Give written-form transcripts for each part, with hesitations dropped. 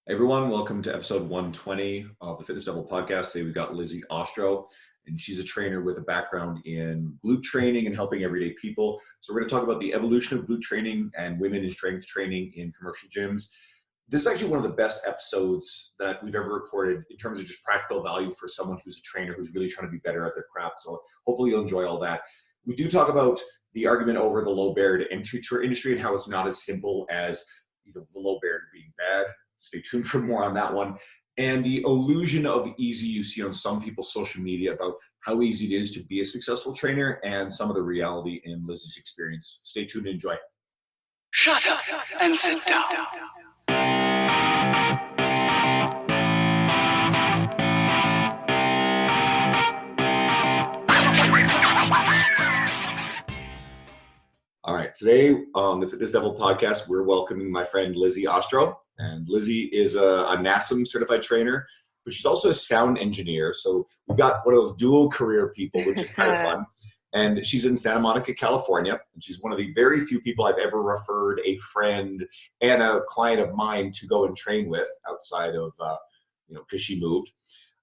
Everyone, welcome to episode 120 of the Fitness Devil podcast. Today we've got Lizzy Ostro, and she's a trainer with a background in glute training and helping everyday people. So we're going to talk about the evolution of glute training and women in strength training in commercial gyms. This is actually one of the best episodes that we've ever recorded in terms of just practical value for someone who's a trainer who's really trying to be better at their craft. So hopefully you'll enjoy all that. We do talk about the argument over the low barrier to entry to our industry and how it's not as simple as the low barrier being bad. Stay tuned for more on that one. And the illusion of easy you see on some people's social media about how easy it is to be a successful trainer and some of the reality in Lizzy's experience. Stay tuned and enjoy. Shut up and sit down. All right, today on the Fitness Devil podcast, we're welcoming my friend Lizzy Ostro. And Lizzy is a NASM certified trainer, but she's also a sound engineer. So we've got one of those dual career people, which is kind of fun. And she's in Santa Monica, California. And she's one of the very few people I've ever referred a friend and a client of mine to go and train with outside of, because she moved.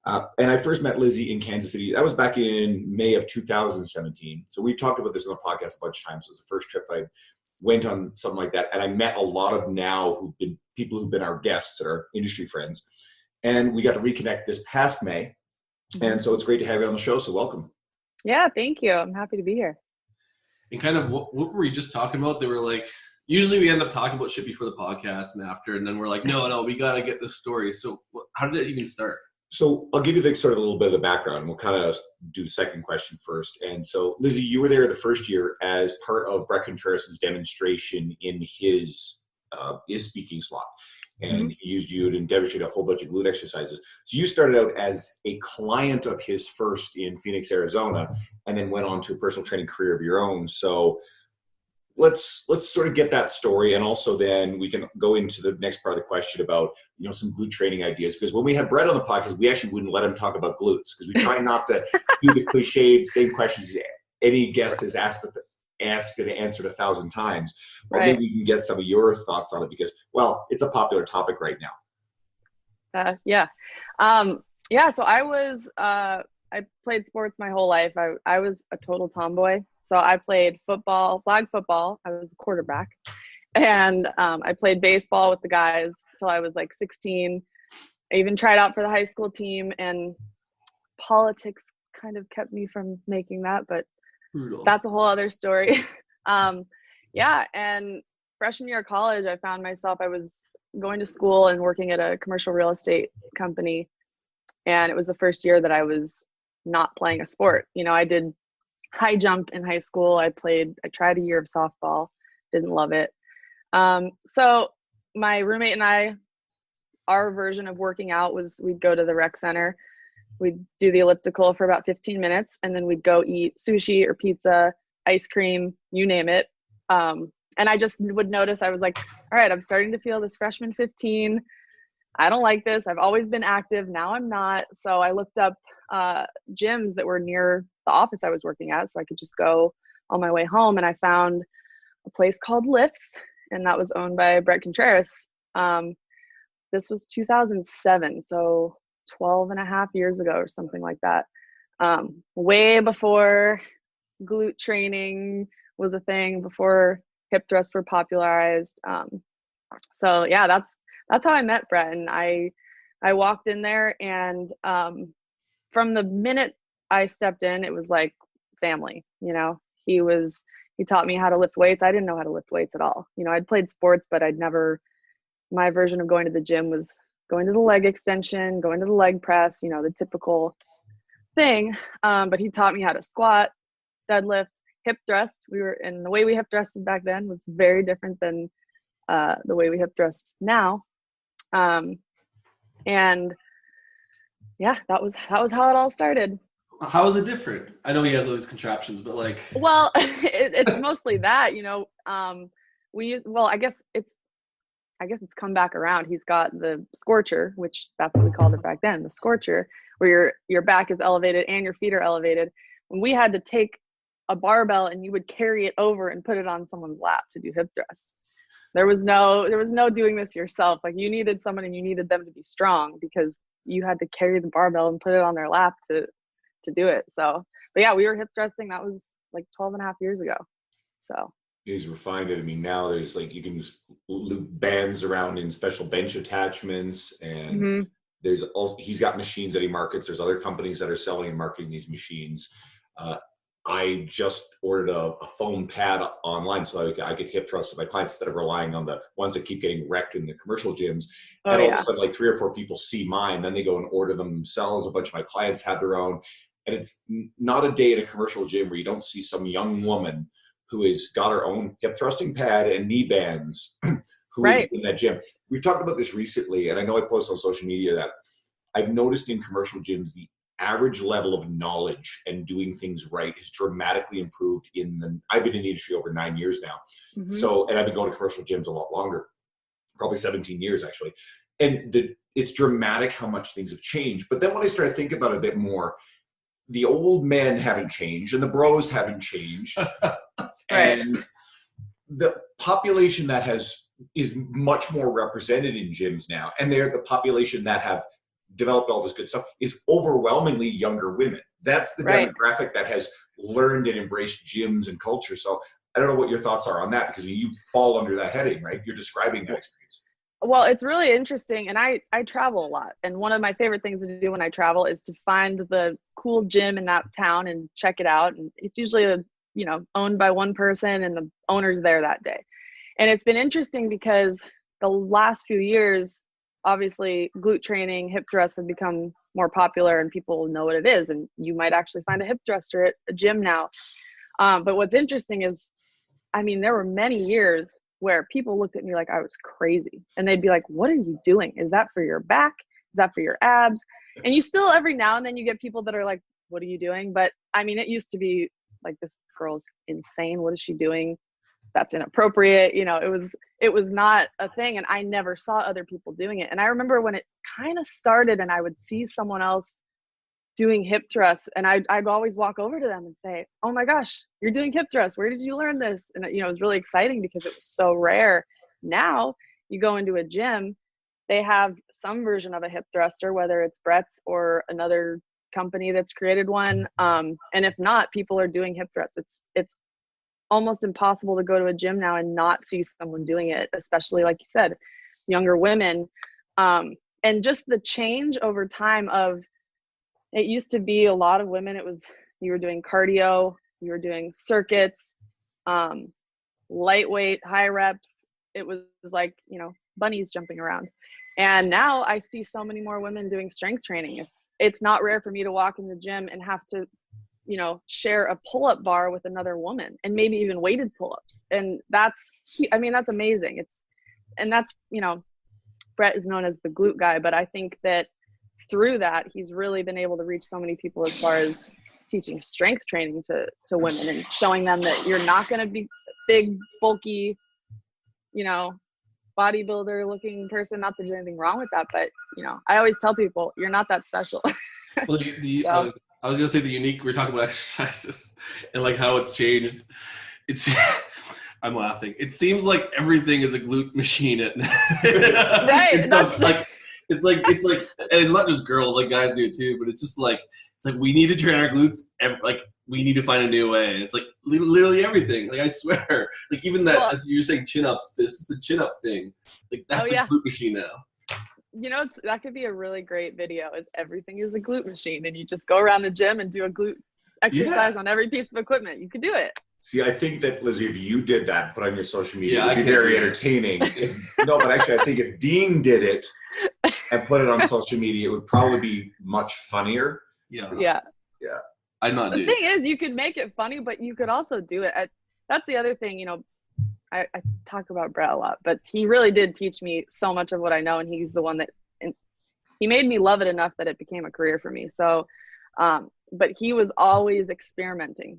And I first met Lizzy in Kansas City. That was back in May of 2017. So we've talked about this on the podcast a bunch of times. So it was the first trip I went on, something like that. And I met a lot of people who've been our guests and our industry friends. And we got to reconnect this past May. And so it's great to have you on the show. So welcome. Yeah, thank you. I'm happy to be here. And kind of what were you just talking about? They were like, usually we end up talking about shit before the podcast and after, and then we're like, no, we got to get this story. So how did it even start? So I'll give you a little bit of the background. We'll kind of do the second question first. And so, Lizzy, you were there the first year as part of Brett Contreras' demonstration in his speaking slot. And he used you to demonstrate a whole bunch of glute exercises. So you started out as a client of his first in Phoenix, Arizona, and then went on to a personal training career of your own. So let's sort of get that story, and also then we can go into the next part of the question about some glute training ideas. Because when we had Brett on the podcast, we actually wouldn't let him talk about glutes because we try not to do the cliched same questions any guest has asked and answered 1,000 times. But maybe we can get some of your thoughts on it because, well, it's a popular topic right now. So I played sports my whole life. I was a total tomboy. So I played football, flag football. I was a quarterback. And I played baseball with the guys until I was like 16. I even tried out for the high school team, and politics kind of kept me from making that, but Brutal. That's a whole other story. And freshman year of college, I found myself, I was going to school and working at a commercial real estate company. And it was the first year that I was not playing a sport. I did high jump in high school. I tried a year of softball, didn't love it. So my roommate and I, our version of working out was we'd go to the rec center, we'd do the elliptical for about 15 minutes, and then we'd go eat sushi or pizza, ice cream, you name it. And I just would notice, I was like, all right, I'm starting to feel this freshman 15. I don't like this. I've always been active. Now I'm not. So I looked up gyms that were near the office I was working at so I could just go on my way home. And I found a place called Lifts, and that was owned by Brett Contreras. This was 2007, so 12 and a half years ago or something like that. Way before glute training was a thing, before hip thrusts were popularized. So yeah, that's how I met Brett. And I walked in there, and from the minute I stepped in, it was like family. He taught me how to lift weights. I didn't know how to lift weights at all. I'd played sports, but my version of going to the gym was going to the leg extension, going to the leg press, the typical thing. But he taught me how to squat, deadlift, hip thrust. And the way we hip thrusted back then was very different than the way we hip thrust now. And yeah, that was how it all started. How is it different? I know he has all these contraptions, but like, well, it's mostly that, I guess it's come back around. He's got the scorcher, which that's what we called it back then, the scorcher, where your back is elevated and your feet are elevated. When we had to take a barbell and you would carry it over and put it on someone's lap to do hip thrusts. There was no doing this yourself. Like, you needed someone and you needed them to be strong because you had to carry the barbell and put it on their lap to do it. So, but yeah, we were hip thrusting. That was like 12 and a half years ago. So he's refined it. I mean, now there's like, you can use loop bands around in special bench attachments, and he's got machines that he markets. There's other companies that are selling and marketing these machines. I just ordered a foam pad online so I could hip thrust with my clients instead of relying on the ones that keep getting wrecked in the commercial gyms. And all of a sudden, like 3 or 4 people see mine, then they go and order them themselves. A bunch of my clients have their own. And it's not a day in a commercial gym where you don't see some young woman who has got her own hip thrusting pad and knee bands who is in that gym. We've talked about this recently, and I know I posted on social media that I've noticed in commercial gyms, the average level of knowledge and doing things right has dramatically improved I've been in the industry over 9 years now. So, and I've been going to commercial gyms a lot longer, probably 17 years actually. And it's dramatic how much things have changed. But then when I started thinking about it a bit more, the old men haven't changed and the bros haven't changed. And the population that is much more represented in gyms now, and they're the population that have developed all this good stuff, is overwhelmingly younger women. That's the demographic that has learned and embraced gyms and culture. So I don't know what your thoughts are on that, because you fall under that heading, right? You're describing that experience. Well, it's really interesting, and I travel a lot, and one of my favorite things to do when I travel is to find the cool gym in that town and check it out. And it's usually owned by one person, and the owner's there that day. And it's been interesting because the last few years, obviously glute training, hip thrusts have become more popular and people know what it is. And you might actually find a hip thruster at a gym now. But what's interesting is, I mean, there were many years where people looked at me like I was crazy, and they'd be like, what are you doing? Is that for your back? Is that for your abs? And you still, every now and then you get people that are like, what are you doing? But I mean, it used to be like, this girl's insane. What is she doing? That's inappropriate. It was not a thing. And I never saw other people doing it. And I remember when it kind of started and I would see someone else doing hip thrusts, and I'd always walk over to them and say, oh my gosh, you're doing hip thrusts. Where did you learn this? And it was really exciting because it was so rare. Now you go into a gym, they have some version of a hip thruster, whether it's Brett's or another company that's created one. And if not, people are doing hip thrusts. It's almost impossible to go to a gym now and not see someone doing it, especially, like you said, younger women. And just the change over time of, it used to be a lot of women, you were doing cardio, you were doing circuits, lightweight, high reps. It was like, bunnies jumping around. And now I see so many more women doing strength training. It's not rare for me to walk in the gym and have to, share a pull-up bar with another woman, and maybe even weighted pull-ups. And that's amazing. That's, Brett is known as the glute guy, but I think that through that, he's really been able to reach so many people as far as teaching strength training to women and showing them that you're not going to be big, bulky, bodybuilder looking person. Not that there's anything wrong with that, but I always tell people, you're not that special. Well, I was going to say we're talking about exercises and like how it's changed. I'm laughing. It seems like everything is a glute machine at right. It's like, and it's not just girls, like guys do it too, but it's just like, we need to train our glutes. Like, we need to find a new way. And it's like literally everything. Like, I swear, like even that, as you're saying chin ups, this is the chin up thing. Like, that's a glute machine now. That could be a really great video, is everything is a glute machine. And you just go around the gym and do a glute exercise on every piece of equipment. You could do it. See, I think that, Lizzy, if you did that, put on your social media, it would be very entertaining. But actually, I think if Dean did it and put it on social media, it would probably be much funnier. Yeah. I'm not doing it. The thing is, you could make it funny, but you could also do it. That's the other thing, I talk about Brett a lot, but he really did teach me so much of what I know, and he's the one that he made me love it enough that it became a career for me. So, but he was always experimenting.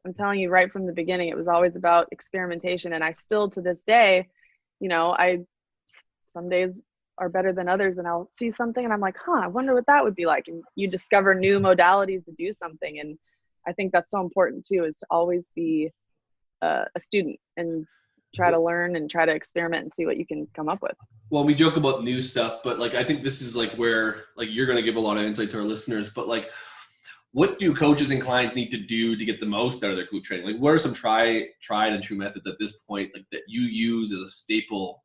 I'm telling you, right from the beginning, it was always about experimentation. And I still, to this day, some days are better than others, and I'll see something and I'm like, I wonder what that would be like. And you discover new modalities to do something. And I think that's so important too, is to always be a student and try to learn and try to experiment and see what you can come up with. Well, we joke about new stuff, but like, I think this is like where like you're going to give a lot of insight to our listeners, but like, what do coaches and clients need to do to get the most out of their glute training? Like, what are some tried and true methods at this point, like that you use as a staple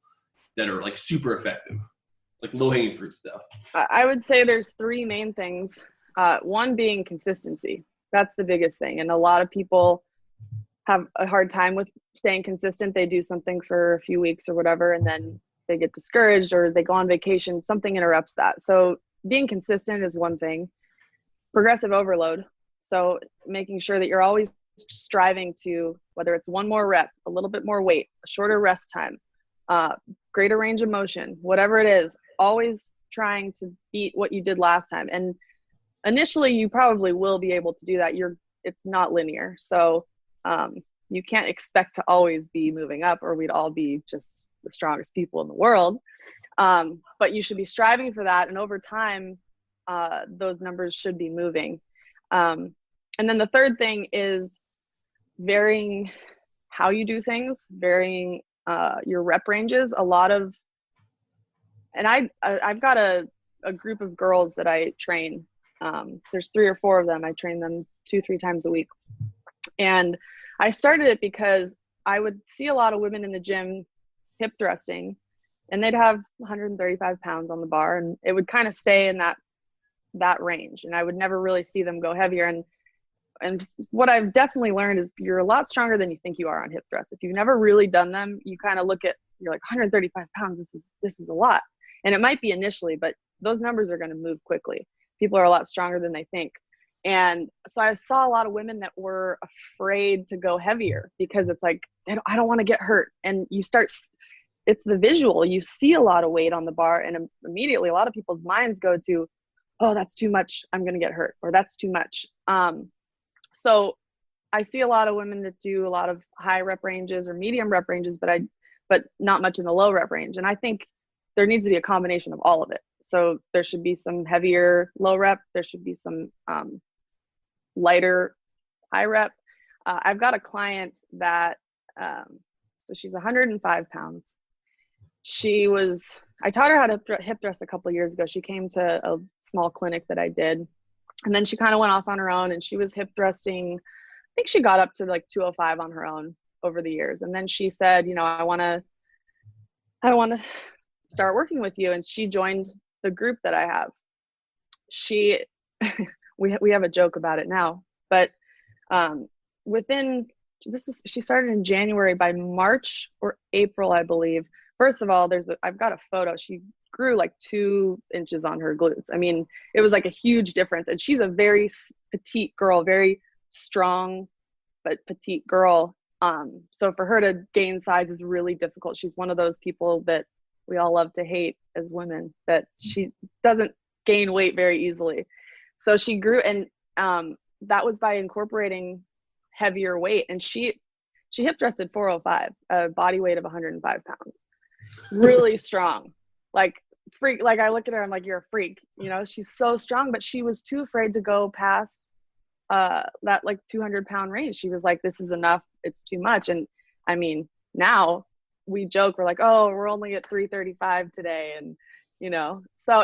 that are like super effective, like low hanging fruit stuff? I would say there's three main things. One being consistency. That's the biggest thing. And a lot of people have a hard time with staying consistent. They do something for a few weeks or whatever, and then they get discouraged or they go on vacation. Something interrupts that. So being consistent is one thing. Progressive overload. So making sure that you're always striving to, whether it's one more rep, a little bit more weight, a shorter rest time, greater range of motion, whatever it is, always trying to beat what you did last time. And initially you probably will be able to do that. It's not linear. So you can't expect to always be moving up, or we'd all be just the strongest people in the world. But you should be striving for that. And over time, those numbers should be moving. And then the third thing is varying how you do things, varying your rep ranges. And I've got a group of girls that I train. There's 3 or 4 of them. I train them 2-3 times a week. And I started it because I would see a lot of women in the gym hip thrusting, and they'd have 135 pounds on the bar, and it would kind of stay in that range. And I would never really see them go heavier. And what I've definitely learned is you're a lot stronger than you think you are on hip thrusts. If you've never really done them, you kind of you're like 135 pounds. This is a lot. And it might be initially, but those numbers are going to move quickly. People are a lot stronger than they think. And so I saw a lot of women that were afraid to go heavier because it's like, I don't want to get hurt. And it's the visual. You see a lot of weight on the bar, and immediately a lot of people's minds go to, oh, that's too much, I'm going to get hurt, or that's too much. So I see a lot of women that do a lot of high rep ranges or medium rep ranges, but not much in the low rep range. And I think there needs to be a combination of all of it. So there should be some heavier low rep. There should be some lighter high rep. I've got a client that, so she's 105 pounds. I taught her how to hip thrust a couple of years ago. She came to a small clinic that I did, and then she kind of went off on her own, and she was hip thrusting. I think she got up to like 205 on her own over the years. And then she said, I want to start working with you. And she joined the group that I have. We have a joke about it now, but she started in January. By March or April, I believe. First of all, I've got a photo. She grew like 2 inches on her glutes. I mean, it was like a huge difference. And she's a very petite girl, very strong, but petite girl. So for her to gain size is really difficult. She's one of those people that we all love to hate as women, that she doesn't gain weight very easily. So she grew, and that was by incorporating heavier weight. And she hip thrusted 405, a body weight of 105 pounds. Really strong, like freak. Like I look at her, I'm like, you're a freak. She's so strong, but she was too afraid to go past that like 200 pound range. She was like, this is enough. It's too much. And I mean, now we joke, we're like, oh, we're only at 335 today. And, so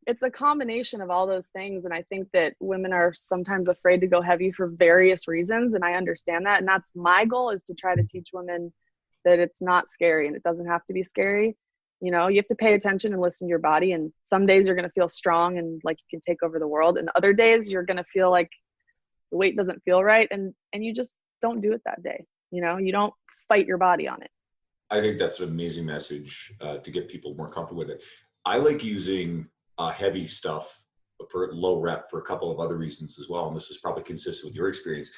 it's a combination of all those things. And I think that women are sometimes afraid to go heavy for various reasons. And I understand that. And that's my goal, is to try to teach women that it's not scary, and it doesn't have to be scary. You have to pay attention and listen to your body. And some days you're going to feel strong and like you can take over the world. And other days you're going to feel like the weight doesn't feel right. And you just don't do it that day. You don't fight your body on it. I think that's an amazing message to get people more comfortable with it. I like using heavy stuff for low rep for a couple of other reasons as well. And this is probably consistent with your experience,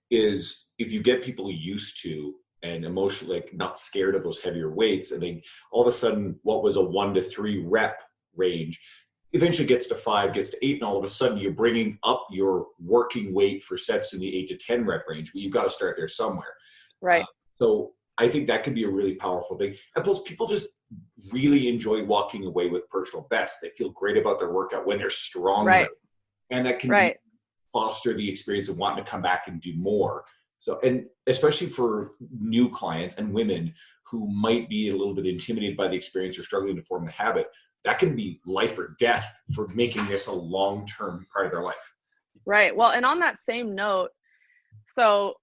is if you get people used to and emotionally like not scared of those heavier weights, and then all of a sudden what was a 1 to 3 rep range eventually gets to 5, gets to 8, and all of a sudden you're bringing up your working weight for sets in the 8 to 10 rep range, but you've got to start there somewhere. Right. So I think that could be a really powerful thing. And plus, people just really enjoy walking away with personal bests. They feel great about their workout when they're strong. Right. And that can foster the experience of wanting to come back and do more. So, and especially for new clients and women who might be a little bit intimidated by the experience or struggling to form the habit, that can be life or death for making this a long-term part of their life. Right. Well, and on that same note, so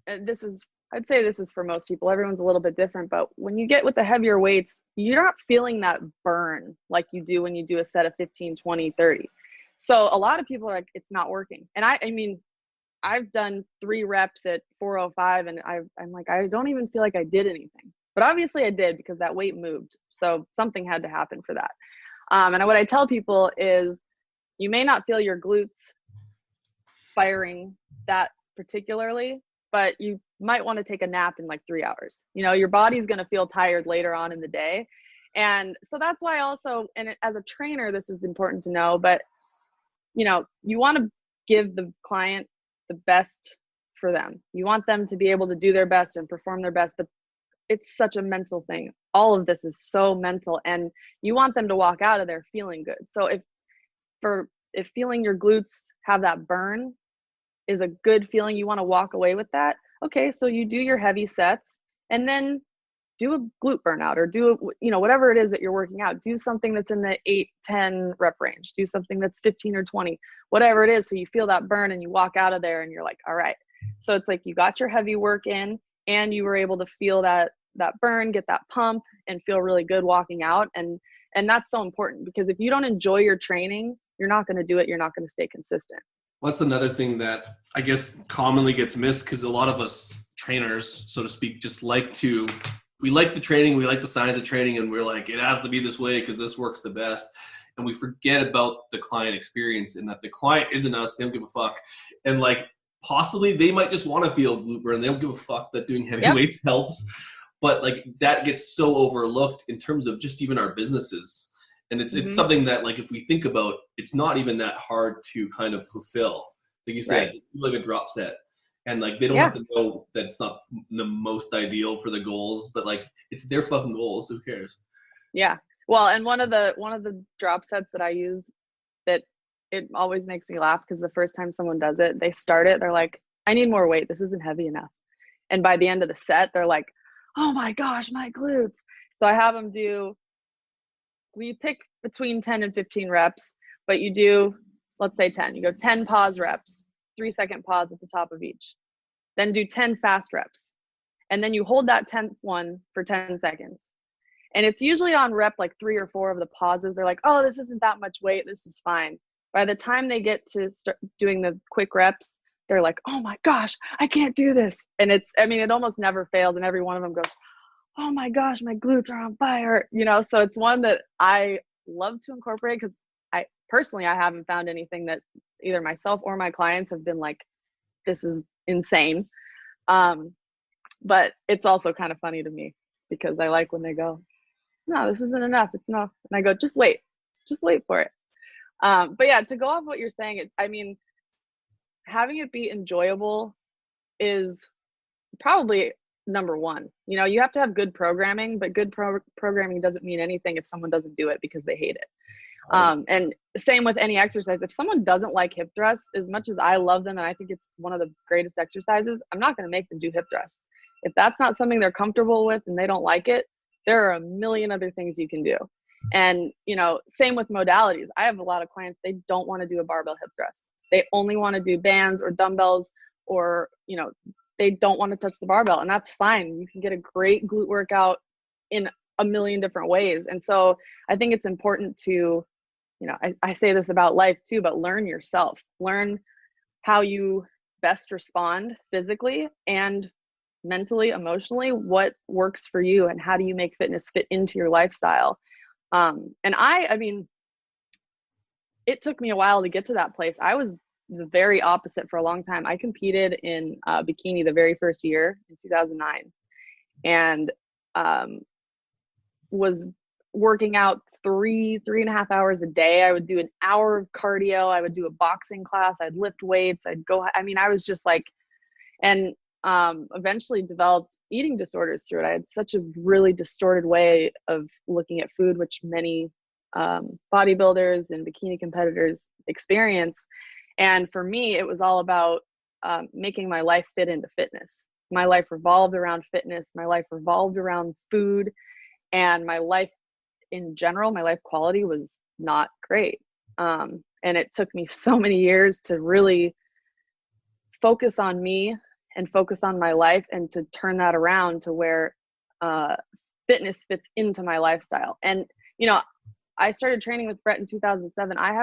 I'd say this is for most people. Everyone's a little bit different, but when you get with the heavier weights, you're not feeling that burn like you do when you do a set of 15, 20, 30. So a lot of people are like, it's not working. And I mean, I've done 3 reps at 405 and I'm like, I don't even feel like I did anything. But obviously I did, because that weight moved. So something had to happen for that. And what I tell people is, you may not feel your glutes firing that particularly, but you might want to take a nap in like 3 hours. You know, your body's going to feel tired later on in the day. And so that's why also, and as a trainer, this is important to know, but you know, you want to give the client the best for them. You want them to be able to do their best and perform their best, but it's such a mental thing. All of this is so mental, and you want them to walk out of there feeling good. So if feeling your glutes have that burn is a good feeling, you want to walk away with that. Okay, so you do your heavy sets and then do a glute burnout, or do whatever it is that you're working out. Do something that's in the 8-10 rep range. Do something that's 15 or 20, whatever it is. So you feel that burn and you walk out of there and you're like, all right. So it's like you got your heavy work in and you were able to feel that burn, get that pump, and feel really good walking out. And that's so important, because if you don't enjoy your training, you're not going to do it. You're not going to stay consistent. Well, that's another thing that I guess commonly gets missed, because a lot of us trainers, so to speak, just we like the training, we like the science of training, and we're like, it has to be this way because this works the best. And we forget about the client experience, and that the client isn't us. They don't give a fuck. And like, possibly they might just want to feel glute burn. They don't give a fuck that doing heavy weights helps. But like, that gets so overlooked in terms of just even our businesses. And it's something that, like, if we think about, it's not even that hard to kind of fulfill. Like you said, like a drop set. And like, they don't have to know that it's not the most ideal for the goals, but like, it's their fucking goals. Who cares? Yeah. Well, and one of the drop sets that I use, that it always makes me laugh, because the first time someone does it, they start it, they're like, I need more weight. This isn't heavy enough. And by the end of the set, they're like, oh my gosh, my glutes. So I have them we pick between 10 and 15 reps, but you do, let's say 10. You go 10 pause reps, 3-second pause at the top of each. Then do 10 fast reps. And then you hold that 10th one for 10 seconds. And it's usually on rep like 3 or 4 of the pauses. They're like, oh, this isn't that much weight. This is fine. By the time they get to start doing the quick reps, they're like, oh my gosh, I can't do this. And it almost never fails. And every one of them goes, oh my gosh, my glutes are on fire. So it's one that I love to incorporate, because I haven't found anything that either myself or my clients have been like, this is insane. But it's also kind of funny to me, because I like when they go, no, this isn't enough. It's not. And I go, just wait for it. But yeah, to go off what you're saying, having it be enjoyable is probably number one. You have to have good programming, but good programming doesn't mean anything if someone doesn't do it because they hate it. And same with any exercise. If someone doesn't like hip thrusts, as much as I love them and I think it's one of the greatest exercises, I'm not going to make them do hip thrusts. If that's not something they're comfortable with and they don't like it, there are a million other things you can do. And, same with modalities. I have a lot of clients, they don't want to do a barbell hip thrust. They only want to do bands or dumbbells, or, they don't want to touch the barbell, and that's fine. You can get a great glute workout in a million different ways. And so I think it's important to, I say this about life too, but learn yourself. Learn how you best respond physically and mentally, emotionally, what works for you, and how do you make fitness fit into your lifestyle. And I mean, it took me a while to get to that place. I was the very opposite for a long time. I competed in bikini the very first year in 2009, and was working out 3.5 hours a day. I would do an hour of cardio. I would do a boxing class. I'd lift weights. I was just like, and eventually developed eating disorders through it. I had such a really distorted way of looking at food, which many bodybuilders and bikini competitors experience. And for me, it was all about making my life fit into fitness. My life revolved around fitness. My life revolved around food, and my life in general, my life quality was not great. And it took me so many years to really focus on me and focus on my life, and to turn that around to where fitness fits into my lifestyle. And, you know, I started training with Brett in 2007. I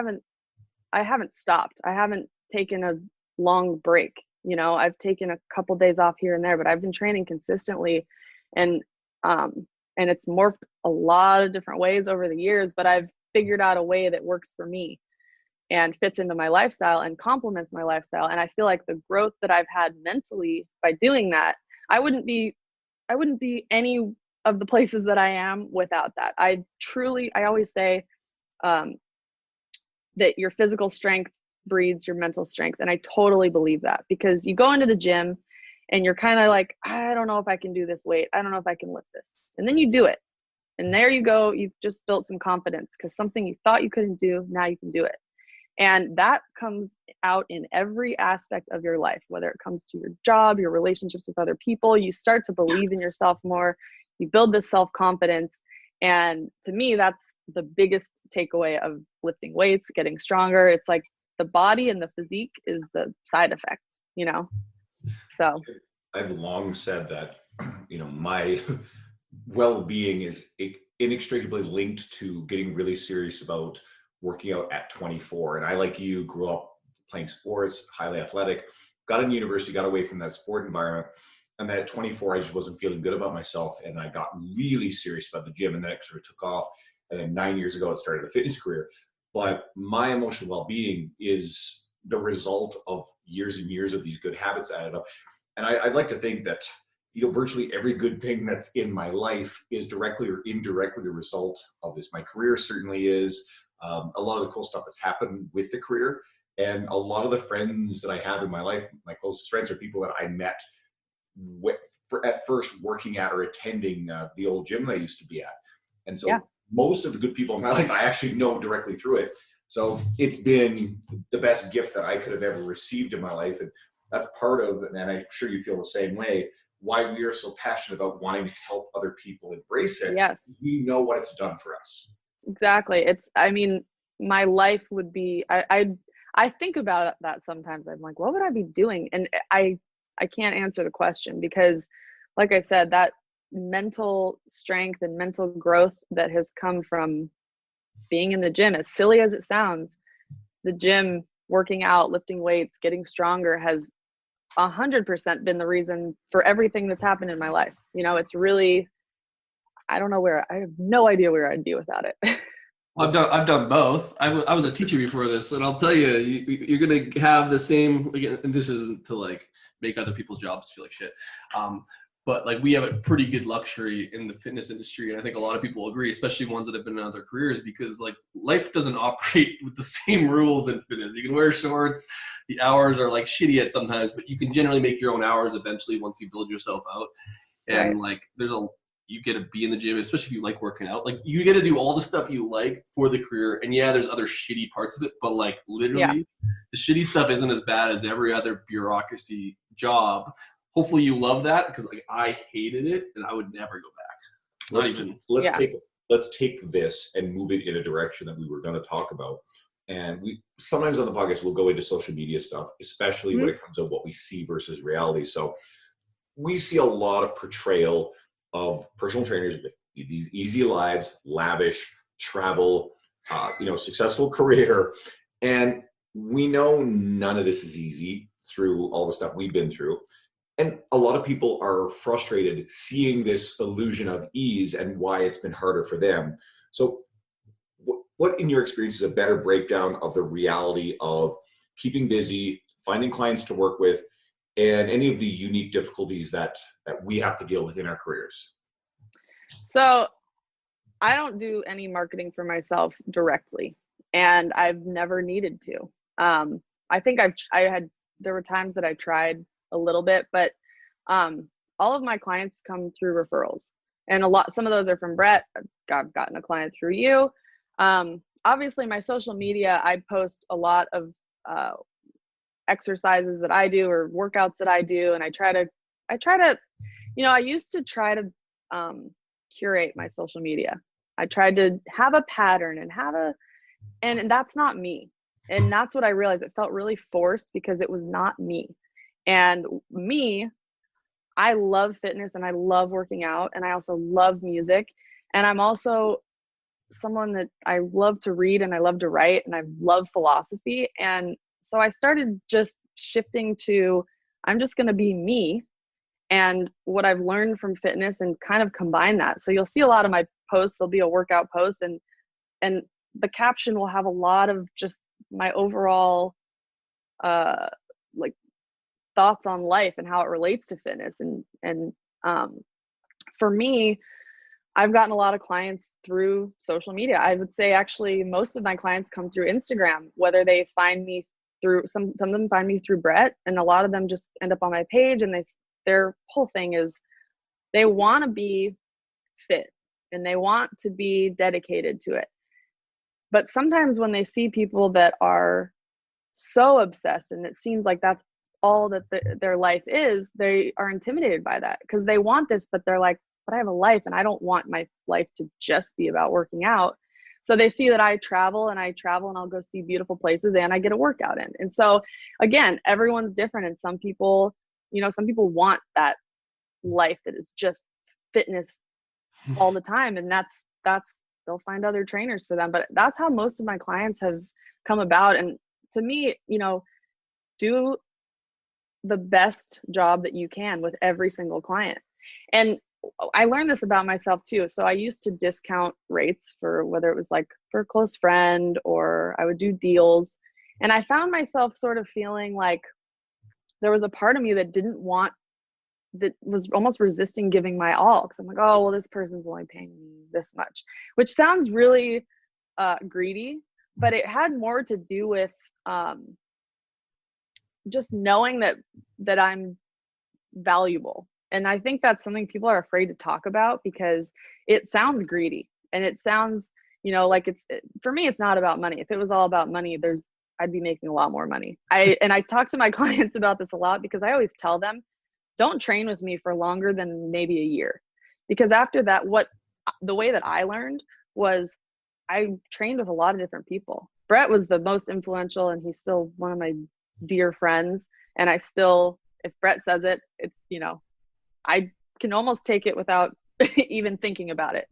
haven't stopped. I haven't taken a long break. You know, I've taken a couple days off here and there, but I've been training consistently, and it's morphed a lot of different ways over the years, but I've figured out a way that works for me and fits into my lifestyle and complements my lifestyle. And I feel like the growth that I've had mentally by doing that, I wouldn't be any of the places that I am without that. I always say that your physical strength breeds your mental strength. And I totally believe that, because you go into the gym and you're kind of like, I don't know if I can do this weight. I don't know if I can lift this. And then you do it. And there you go. You've just built some confidence, because something you thought you couldn't do, now you can do it. And that comes out in every aspect of your life, whether it comes to your job, your relationships with other people. You start to believe in yourself more. You build this self-confidence. And to me, that's the biggest takeaway of lifting weights, getting stronger. It's like the body and the physique is the side effect, you know? So I've long said that, you know, my well-being is inextricably linked to getting really serious about working out at 24. And I, like you, grew up playing sports, highly athletic, got in university, got away from that sport environment. And then at 24, I just wasn't feeling good about myself. And I got really serious about the gym, and then it sort of took off. And then 9 years ago, I started a fitness career. But my emotional well-being is the result of years and years of these good habits added up. And I'd like to think that, you know, virtually every good thing that's in my life is directly or indirectly a result of this. My career certainly is. A lot of the cool stuff that's happened with the career, and a lot of the friends that I have in my life, my closest friends, are people that I met at first working at or attending the old gym that I used to be at. And so most of the good people in my life I actually know directly through it. So it's been the best gift that I could have ever received in my life. And that's part of, and I'm sure you feel the same way, why we are so passionate about wanting to help other people embrace it. yes, We know what it's done for us. exactly. I mean, my life would be, I think about that sometimes. I'm like, what would I be doing? And I can't answer the question, because like I said, that mental strength and mental growth that has come from being in the gym, as silly as it sounds, the gym, working out, lifting weights, getting stronger has 100% been the reason for everything that's happened in my life. You know, it's really, I have no idea where I'd be without it. I've done both. I was a teacher before this, and I'll tell you, you're going to have the same, again, and this isn't to like make other people's jobs feel like shit. But like, we have a pretty good luxury in the fitness industry. And I think a lot of people agree, especially ones that have been in other careers, because like life doesn't operate with the same rules in fitness. You can wear shorts. The hours are like shitty at sometimes, but you can generally make your own hours eventually once you build yourself out. And like, you get to be in the gym, especially if you like working out. Like, you get to do all the stuff you like for the career. And yeah, there's other shitty parts of it, but like literally the shitty stuff isn't as bad as every other bureaucracy job. Hopefully you love that, because like I hated it and I would never go back. Let's take this and move it in a direction that we were going to talk about. And we sometimes on the podcast we'll go into social media stuff, especially when it comes to what we see versus reality. So we see a lot of portrayal of personal trainers with these easy lives, lavish travel, successful career. And we know none of this is easy through all the stuff we've been through. And a lot of people are frustrated seeing this illusion of ease and why it's been harder for them. So what in your experience is a better breakdown of the reality of keeping busy, finding clients to work with, and any of the unique difficulties that we have to deal with in our careers? So I don't do any marketing for myself directly, and I've never needed to. I think there were times that I tried a little bit, but all of my clients come through referrals, and some of those are from Brett. I've gotten a client through you. Obviously my social media, I post a lot of exercises that I do or workouts that I do. And I try to, I used to try to curate my social media. I tried to have a pattern and that's not me. And that's what I realized. It felt really forced because it was not me. And I love fitness and I love working out and I also love music. And I'm also someone that I love to read and I love to write and I love philosophy. And so I started just shifting to, I'm just going to be me and what I've learned from fitness and kind of combine that. So you'll see a lot of my posts, there'll be a workout post and the caption will have a lot of just my overall like thoughts on life and how it relates to fitness. And for me, I've gotten a lot of clients through social media. I would say actually most of my clients come through Instagram, whether they find me through some of them find me through Brett, and a lot of them just end up on my page and their whole thing is they want to be fit and they want to be dedicated to it. But sometimes when they see people that are so obsessed and it seems like that's all that their life is, they are intimidated by that because they want this, but they're like, but I have a life and I don't want my life to just be about working out. So they see that I travel and I'll go see beautiful places and I get a workout in. And so again, everyone's different. And some people want that life that is just fitness all the time. And that's they'll find other trainers for them. But that's how most of my clients have come about. And to me, do the best job that you can with every single client. And I learned this about myself too. So I used to discount rates for whether it was like for a close friend or I would do deals. And I found myself sort of feeling like there was a part of me that was almost resisting giving my all. Cause I'm like, oh, well, this person's only paying me this much, which sounds really greedy, but it had more to do with just knowing that I'm valuable. And I think that's something people are afraid to talk about because it sounds greedy and it sounds, like for me, it's not about money. If it was all about money, I'd be making a lot more money. I talk to my clients about this a lot because I always tell them, don't train with me for longer than maybe a year. Because after that, the way that I learned was I trained with a lot of different people. Brett was the most influential and he's still one of my dear friends. And I still, if Brett says it, it's, I can almost take it without even thinking about it.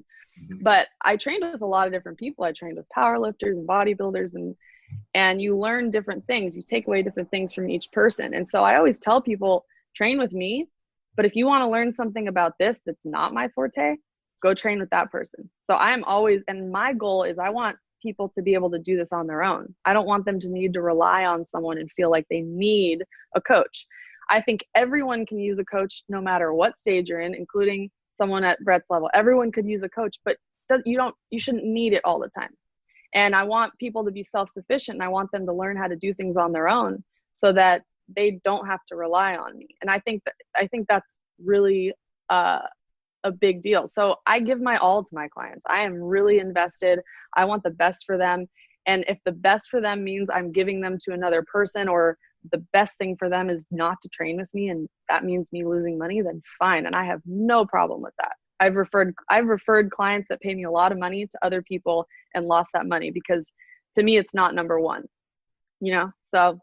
But I trained with a lot of different people. I trained with powerlifters and bodybuilders and you learn different things. You take away different things from each person. And so I always tell people, train with me. But if you want to learn something about this that's not my forte, go train with that person. So and my goal is I want people to be able to do this on their own. I don't want them to need to rely on someone and feel like they need a coach. I think everyone can use a coach no matter what stage you're in, including someone at Brett's level. Everyone could use a coach, but you shouldn't need it all the time. And I want people to be self-sufficient and I want them to learn how to do things on their own so that they don't have to rely on me. And I think that's really a big deal. So I give my all to my clients. I am really invested. I want the best for them. And if the best for them means I'm giving them to another person or the best thing for them is not to train with me and that means me losing money, then fine. And I have no problem with that. I've referred clients that pay me a lot of money to other people and lost that money because to me, it's not number one, so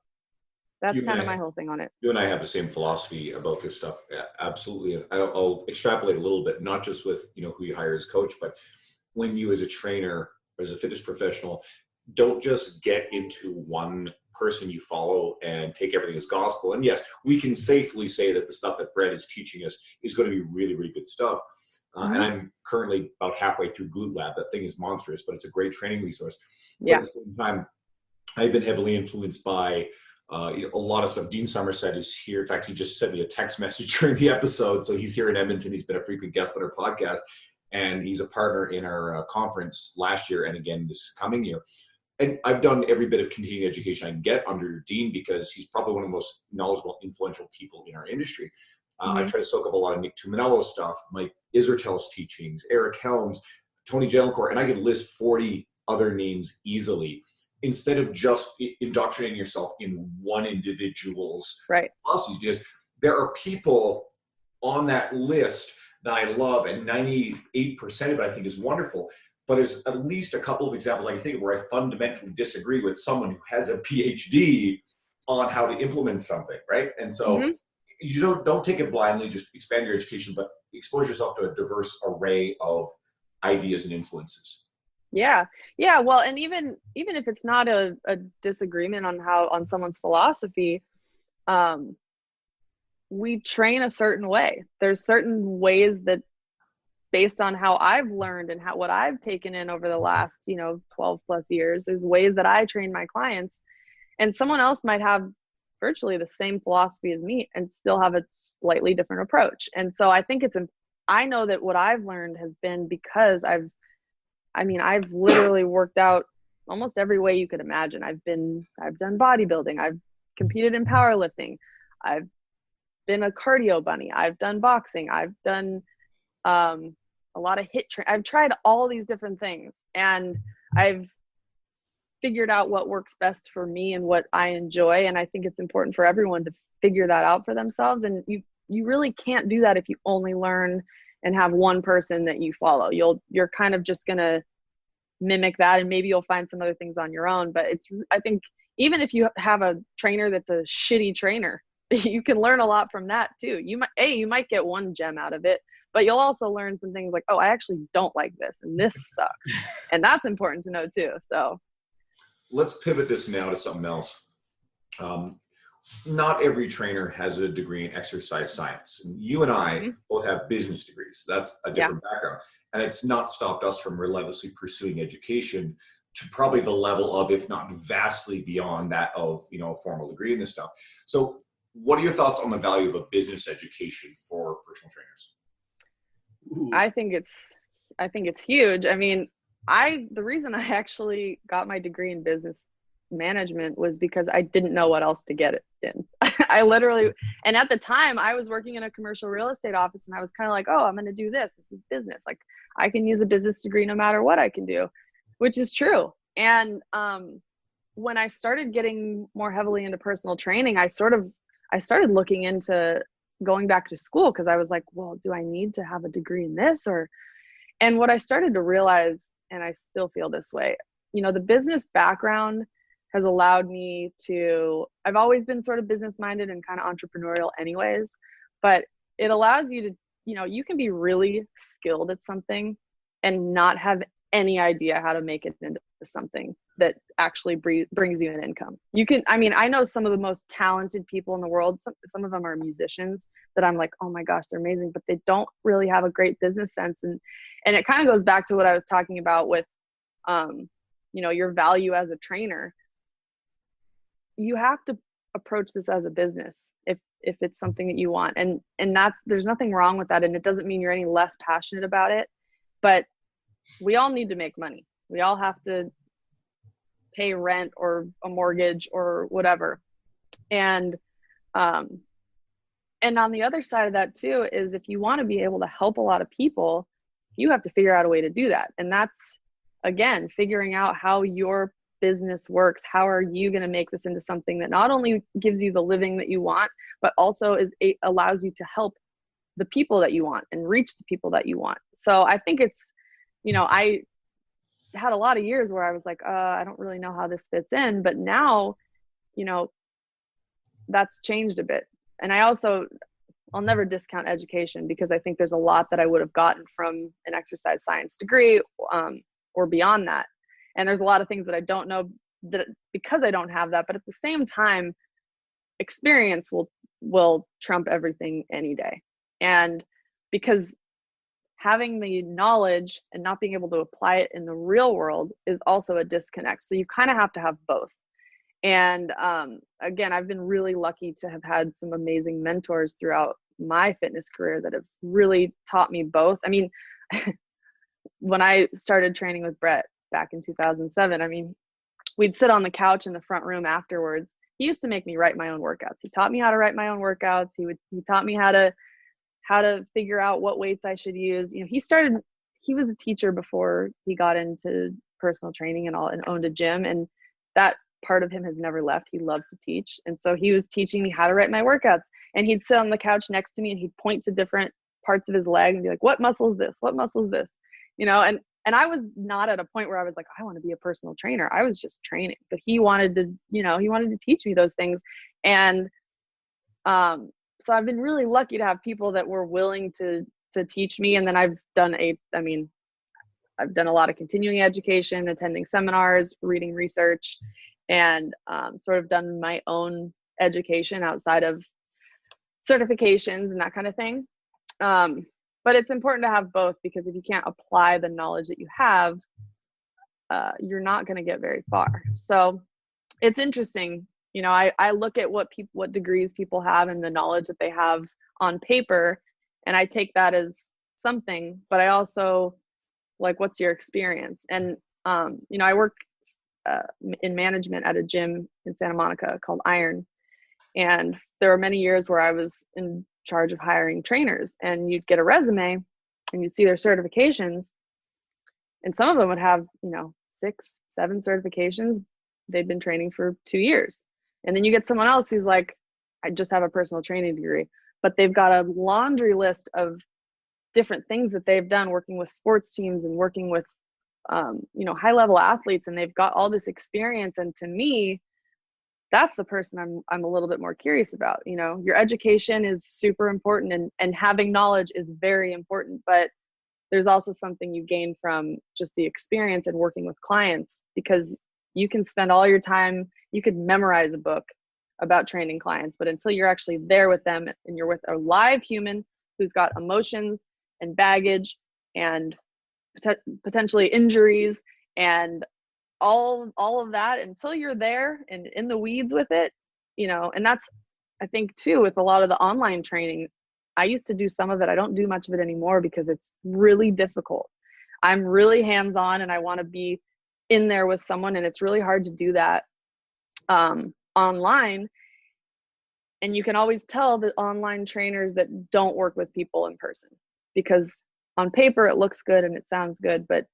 that's kind of my whole thing on it. You and I have the same philosophy about this stuff. Yeah, absolutely. And I'll extrapolate a little bit, not just with, who you hire as a coach, but when you as a trainer, or as a fitness professional, don't just get into one person you follow and take everything as gospel. And yes, we can safely say that the stuff that Brett is teaching us is going to be really, really good stuff. And I'm currently about halfway through Glute Lab. That thing is monstrous, but it's a great training resource. Yeah. But at the same time, I've been heavily influenced by a lot of stuff. Dean Somerset is here. In fact, he just sent me a text message during the episode. So he's here in Edmonton. He's been a frequent guest on our podcast. And he's a partner in our conference last year and again this coming year. And I've done every bit of continuing education I can get under Dean because he's probably one of the most knowledgeable, influential people in our industry. I try to soak up a lot of Nick Tuminello's stuff, Mike Israel's teachings, Eric Helms, Tony Jellencourt, and I could list 40 other names easily instead of just indoctrinating yourself in one individual's Right. policies, because there are people on that list that I love, and 98% of it I think is wonderful. But there's at least a couple of examples I can think of where I fundamentally disagree with someone who has a PhD on how to implement something, right? And so you don't take it blindly, just expand your education, but expose yourself to a diverse array of ideas and influences. Yeah. Well, and even if it's not a disagreement on someone's philosophy, we train a certain way. There's certain ways that, based on how I've learned and what I've taken in over the last, 12 plus years, there's ways that I train my clients, and someone else might have virtually the same philosophy as me and still have a slightly different approach. And so I think I know that what I've learned has been because I've literally worked out almost every way you could imagine. I've done bodybuilding. I've competed in powerlifting. I've been a cardio bunny. I've done boxing. I've done a lot of I've tried all these different things, and I've figured out what works best for me and what I enjoy. And I think it's important for everyone to figure that out for themselves. And you really can't do that if you only learn and have one person that you follow. You're kind of just gonna mimic that, and maybe you'll find some other things on your own. But I think even if you have a trainer that's a shitty trainer, you can learn a lot from that too. You might get one gem out of it, but you'll also learn some things like, oh, I actually don't like this, and this sucks. And that's important to know too. So let's pivot this now to something else. Not every trainer has a degree in exercise science. And you and I both have business degrees. That's a different background. And it's not stopped us from relentlessly pursuing education to probably the level of, if not vastly beyond that of, a formal degree in this stuff. So what are your thoughts on the value of a business education for personal trainers? Ooh. I think it's huge. I mean, the reason I actually got my degree in business management was because I didn't know what else to get it in. I literally, and at the time I was working in a commercial real estate office, and I was kind of like, oh, I'm going to do this. This is business. Like, I can use a business degree no matter what I can do, which is true. And when I started getting more heavily into personal training, I started looking into going back to school, because I was like, well, do I need to have a degree in this? And what I started to realize, and I still feel this way, the business background has allowed me to, I've always been sort of business minded and kind of entrepreneurial anyways, but it allows you to, you can be really skilled at something and not have any idea how to make it into something that actually brings you an income. I know some of the most talented people in the world, some of them are musicians that I'm like, oh my gosh, they're amazing, but they don't really have a great business sense. And it kind of goes back to what I was talking about with, your value as a trainer. You have to approach this as a business if it's something that you want. And there's nothing wrong with that. And it doesn't mean you're any less passionate about it, but we all need to make money. We all have to pay rent or a mortgage or whatever. And on the other side of that too, is if you want to be able to help a lot of people, you have to figure out a way to do that. And that's, again, figuring out how your business works. How are you going to make this into something that not only gives you the living that you want, but also allows you to help the people that you want and reach the people that you want. So I think it's, I had a lot of years where I was like, I don't really know how this fits in, but now, that's changed a bit. And I'll never discount education, because I think there's a lot that I would have gotten from an exercise science degree, or beyond that. And there's a lot of things that I don't know because I don't have that, but at the same time, experience will trump everything any day. And because having the knowledge and not being able to apply it in the real world is also a disconnect. So you kind of have to have both. And again, I've been really lucky to have had some amazing mentors throughout my fitness career that have really taught me both. I mean, when I started training with Brett back in 2007, we'd sit on the couch in the front room afterwards. He used to make me write my own workouts. He taught me how to write my own workouts. He taught me how to figure out what weights I should use. He was a teacher before he got into personal training and owned a gym. And that part of him has never left. He loves to teach. And so he was teaching me how to write my workouts, and he'd sit on the couch next to me and he'd point to different parts of his leg and be like, what muscle is this? What muscle is this? You know, and I was not at a point where I was like, I want to be a personal trainer. I was just training, but he wanted to, you know, he wanted to teach me those things. And so I've been really lucky to have people that were willing to teach me. And then I've done a lot of continuing education, attending seminars, reading research, and sort of done my own education outside of certifications and that kind of thing. But it's important to have both, because if you can't apply the knowledge that you have, you're not going to get very far. So it's interesting. You know, I look at what degrees people have and the knowledge that they have on paper, and I take that as something, but I also like, what's your experience? And, you know, I work in management at a gym in Santa Monica called Iron. And there were many years where I was in charge of hiring trainers, and you'd get a resume and you'd see their certifications, and some of them would have, you know, 6, 7 certifications. They've been training for 2 years. And then you get someone else who's like, I just have a personal training degree, but they've got a laundry list of different things that they've done working with sports teams and working with, you know, high level athletes, and they've got all this experience. And to me, that's the person I'm a little bit more curious about. You know, your education is super important, and having knowledge is very important, but there's also something you gain from just the experience and working with clients, because you can spend all your time, you could memorize a book about training clients, but until you're actually there with them and you're with a live human who's got emotions and baggage and potentially injuries and all of that, until you're there and in the weeds with it, you know. And that's, I think too, with a lot of the online training, I used to do some of it. I don't do much of it anymore because it's really difficult. I'm really hands-on and I want to be in there with someone, and it's really hard to do that online. And you can always tell the online trainers that don't work with people in person, because on paper it looks good and it sounds good, but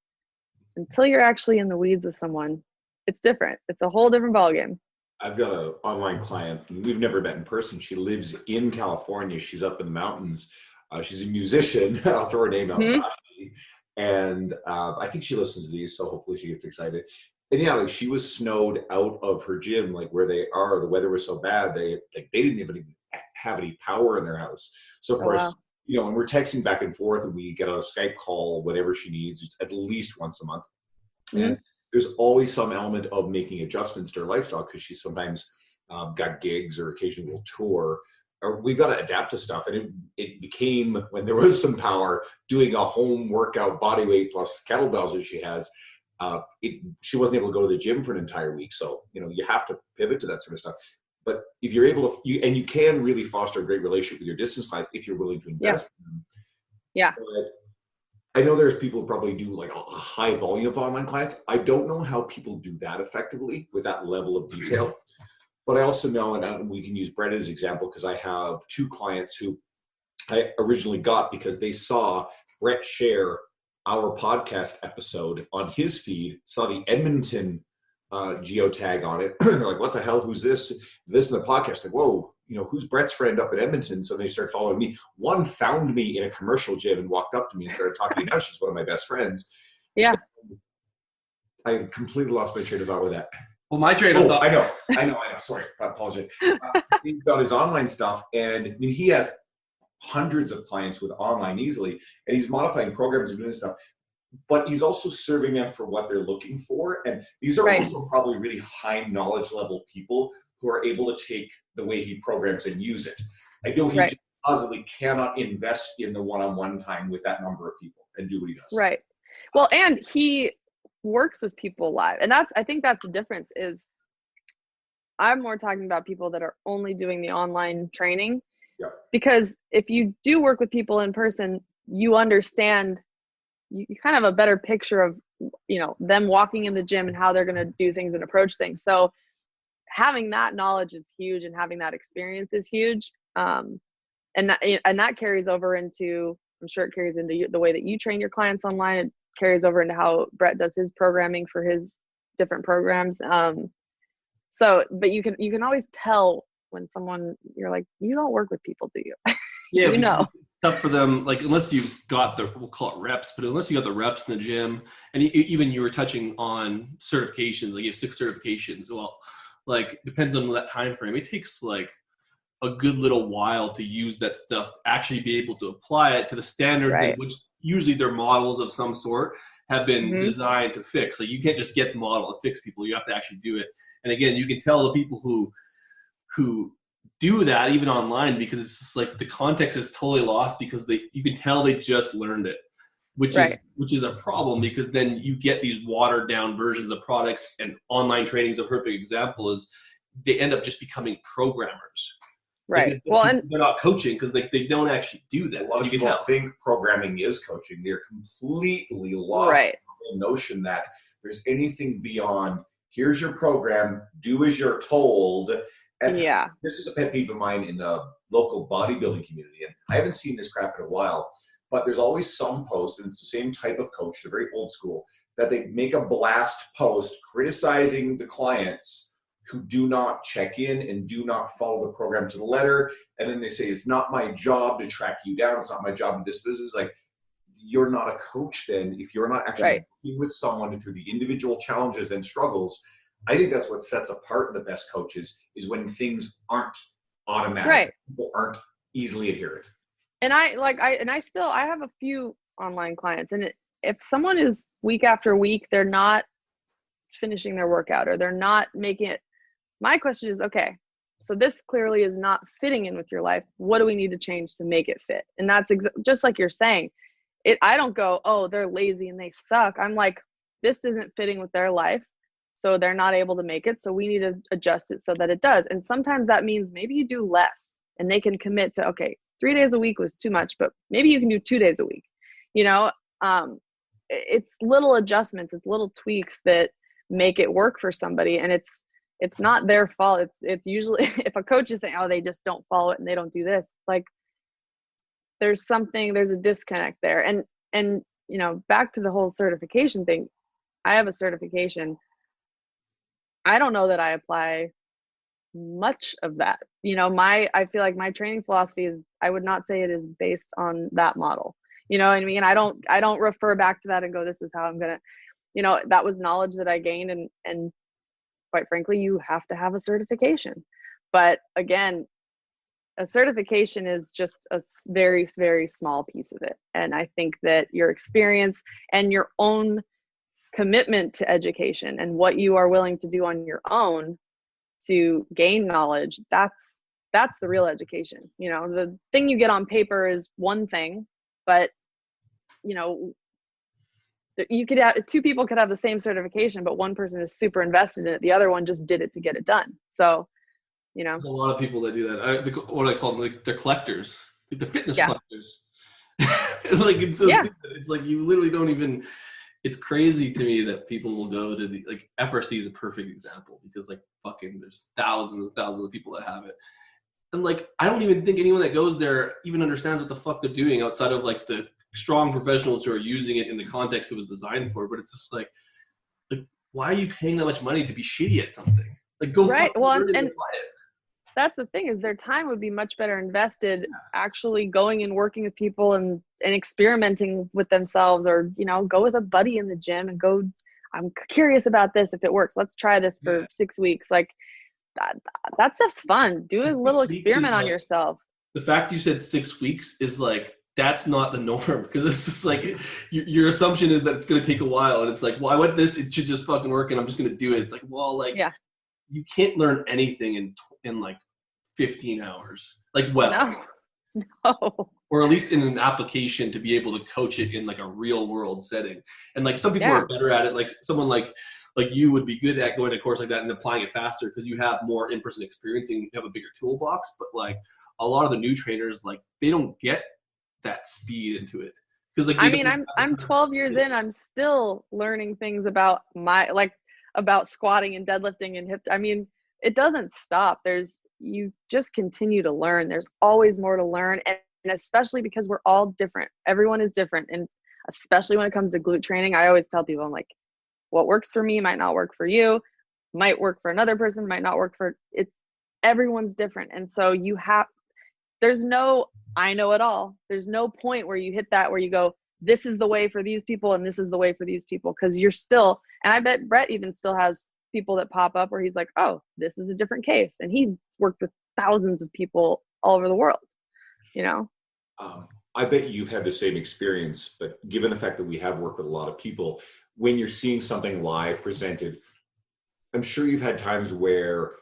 until you're actually in the weeds with someone, it's different. It's a whole different ballgame. I've got an online client, and we've never met in person. She lives in California. She's up in the mountains. She's a musician. I'll throw her name out. Mm-hmm. And I think she listens to these, so hopefully she gets excited. And yeah, like, she was snowed out of her gym, like where they are. The weather was so bad, they didn't even have any power in their house. So of course, you know, when we're texting back and forth and we get on a Skype call, whatever she needs, at least once a month. Mm-hmm. And there's always some element of making adjustments to her lifestyle, because she's sometimes got gigs or occasionally will tour. Or we've got to adapt to stuff. And it became, when there was some power, doing a home workout body weight plus kettlebells that she has. She wasn't able to go to the gym for an entire week. So, you know, you have to pivot to that sort of stuff. But if you're able to, you can really foster a great relationship with your distance clients if you're willing to invest in them. Yeah. But I know there's people who probably do like a high volume of online clients. I don't know how people do that effectively with that level of detail. But I also know, and we can use Brett as an example, because I have 2 clients who I originally got because they saw Brett share our podcast episode on his feed, saw the Edmonton geotag on it. They're like, what the hell, who's this? This in the podcast. Like, whoa, you know, who's Brett's friend up in Edmonton? So they start following me. One found me in a commercial gym and walked up to me and started talking. Now she's one of my best friends. Yeah. I completely lost my train of thought with that. Well, my train of thought. I know. Sorry, I apologize. He's got his online stuff, and I mean, he has hundreds of clients with online easily, and he's modifying programs and doing stuff. But he's also serving them for what they're looking for. And these are also probably really high knowledge level people who are able to take the way he programs and use it. I know he just positively cannot invest in the one-on-one time with that number of people and do what he does. Right. Well, and he works with people live. And I think that's the difference. Is I'm more talking about people that are only doing the online training. Yeah. Because if you do work with people in person, you understand, you kind of have a better picture of, you know, them walking in the gym and how they're going to do things and approach things. So having that knowledge is huge, and having that experience is huge. And that carries over into, I'm sure it carries into the way that you train your clients online. It carries over into how Brett does his programming for his different programs. So, but you can always tell when someone, you're like, you don't work with people, do you? Yeah, you know. it's tough for them, like, unless you've got the, we'll call it reps, but unless you got the reps in the gym, and even you were touching on certifications, like you have 6 certifications. Well, like, depends on that time frame. It takes like a good little while to use that stuff, actually be able to apply it to the standards in which usually they're models of some sort have been designed to fix. Like, you can't just get the model and fix people. You have to actually do it. And again, you can tell the people who do that even online, because it's just like the context is totally lost, because you can tell they just learned it, which is a problem, because then you get these watered down versions of products, and online training is a perfect example. Is they end up just becoming programmers. Right. Like, they're not coaching, because they don't actually do that. A lot of people think programming is coaching. They're completely lost in the notion that there's anything beyond, here's your program, do as you're told. And this is a pet peeve of mine in the local bodybuilding community. And I haven't seen this crap in a while, but there's always some post, and it's the same type of coach, they're very old school, that they make a blast post criticizing the clients who do not check in and do not follow the program to the letter. And then they say, it's not my job to track you down. It's not my job to this. This is like, you're not a coach then if you're not actually working with someone through the individual challenges and struggles. I think that's what sets apart the best coaches, is when things aren't automatic. People aren't easily adherent. And I have a few online clients, and if someone is week after week, they're not finishing their workout, or they're not making it. My question is, okay, so this clearly is not fitting in with your life. What do we need to change to make it fit? And that's just like you're saying. I don't go, oh, they're lazy and they suck. I'm like, this isn't fitting with their life, so they're not able to make it. So we need to adjust it so that it does. And sometimes that means maybe you do less, and they can commit to, okay, 3 days a week was too much, but maybe you can do 2 days a week. You know, it's little adjustments, it's little tweaks that make it work for somebody. And it's not their fault. It's usually, if a coach is saying, oh, they just don't follow it and they don't do this, like, there's a disconnect there. And you know, back to the whole certification thing, I have a certification. I don't know that I apply much of that. You know, I feel like my training philosophy is, I would not say it is based on that model. You know what I mean? I don't refer back to that and go, this is how I'm gonna, you know, that was knowledge that I gained, and quite frankly, you have to have a certification. But again, a certification is just a very, very small piece of it. And I think that your experience and your own commitment to education and what you are willing to do on your own to gain knowledge, that's the real education. You know, the thing you get on paper is one thing, but you know, you could have 2 people could have the same certification, but one person is super invested in it, the other one just did it to get it done. So, you know, there's a lot of people that do that. What I call them, like, they're collectors, like the fitness collectors. Like, it's so stupid. It's like, you literally don't even. It's crazy to me that people will go to the, like, FRC is a perfect example, because like, fucking there's thousands and thousands of people that have it. And like, I don't even think anyone that goes there even understands what the fuck they're doing, outside of like the strong professionals who are using it in the context it was designed for. But it's just like why are you paying that much money to be shitty at something? Like, go learn and apply it. That's the thing, is their time would be much better invested actually going and working with people and experimenting with themselves, or, you know, go with a buddy in the gym and go, I'm curious about this. If it works, let's try this for 6 weeks. Like, that stuff's fun. Do a little experiment on yourself. The fact you said 6 weeks is like, that's not the norm, because it's just like, your assumption is that it's going to take a while, and it's like, well, I went this, it should just fucking work, and I'm just going to do it. It's like, well, like, you can't learn anything in like 15 hours. Like, well, no. Or at least in an application to be able to coach it in like a real world setting. And like, some people are better at it. Like, someone like you would be good at going to a course like that and applying it faster, because you have more in-person experience and you have a bigger toolbox. But like, a lot of the new trainers, like, they don't get that speed into it. Because like, I mean, I'm 12 years in, I'm still learning things about about squatting and deadlifting and hip. I mean, it doesn't stop. You just continue to learn. There's always more to learn. And especially because we're all different. Everyone is different. And especially when it comes to glute training, I always tell people, I'm like, what works for me might not work for you. might work for another person, might not work for it's everyone's different. And so there's no I know it all. There's no point where you hit that where you go, this is the way for these people and this is the way for these people, because you're still, and I bet Brett even still has people that pop up where he's like, oh, this is a different case, and he worked with thousands of people all over the world, you know. I bet you've had the same experience, but given the fact that we have worked with a lot of people, when you're seeing something live presented, I'm sure you've had times where,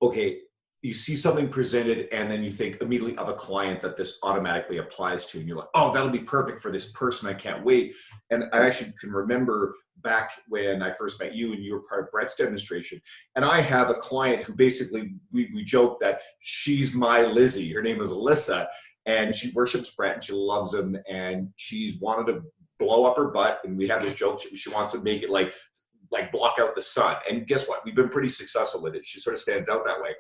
okay, you see something presented and then you think immediately of a client that this automatically applies to, and you're like, oh, that'll be perfect for this person. I can't wait. And I actually can remember back when I first met you and you were part of Brett's demonstration. And I have a client who basically, we joke that she's my Lizzy. Her name is Alyssa, and she worships Brett and she loves him, and she's wanted to blow up her butt. And we have this joke, she wants to make it like block out the sun. And guess what? We've been pretty successful with it. She sort of stands out that way.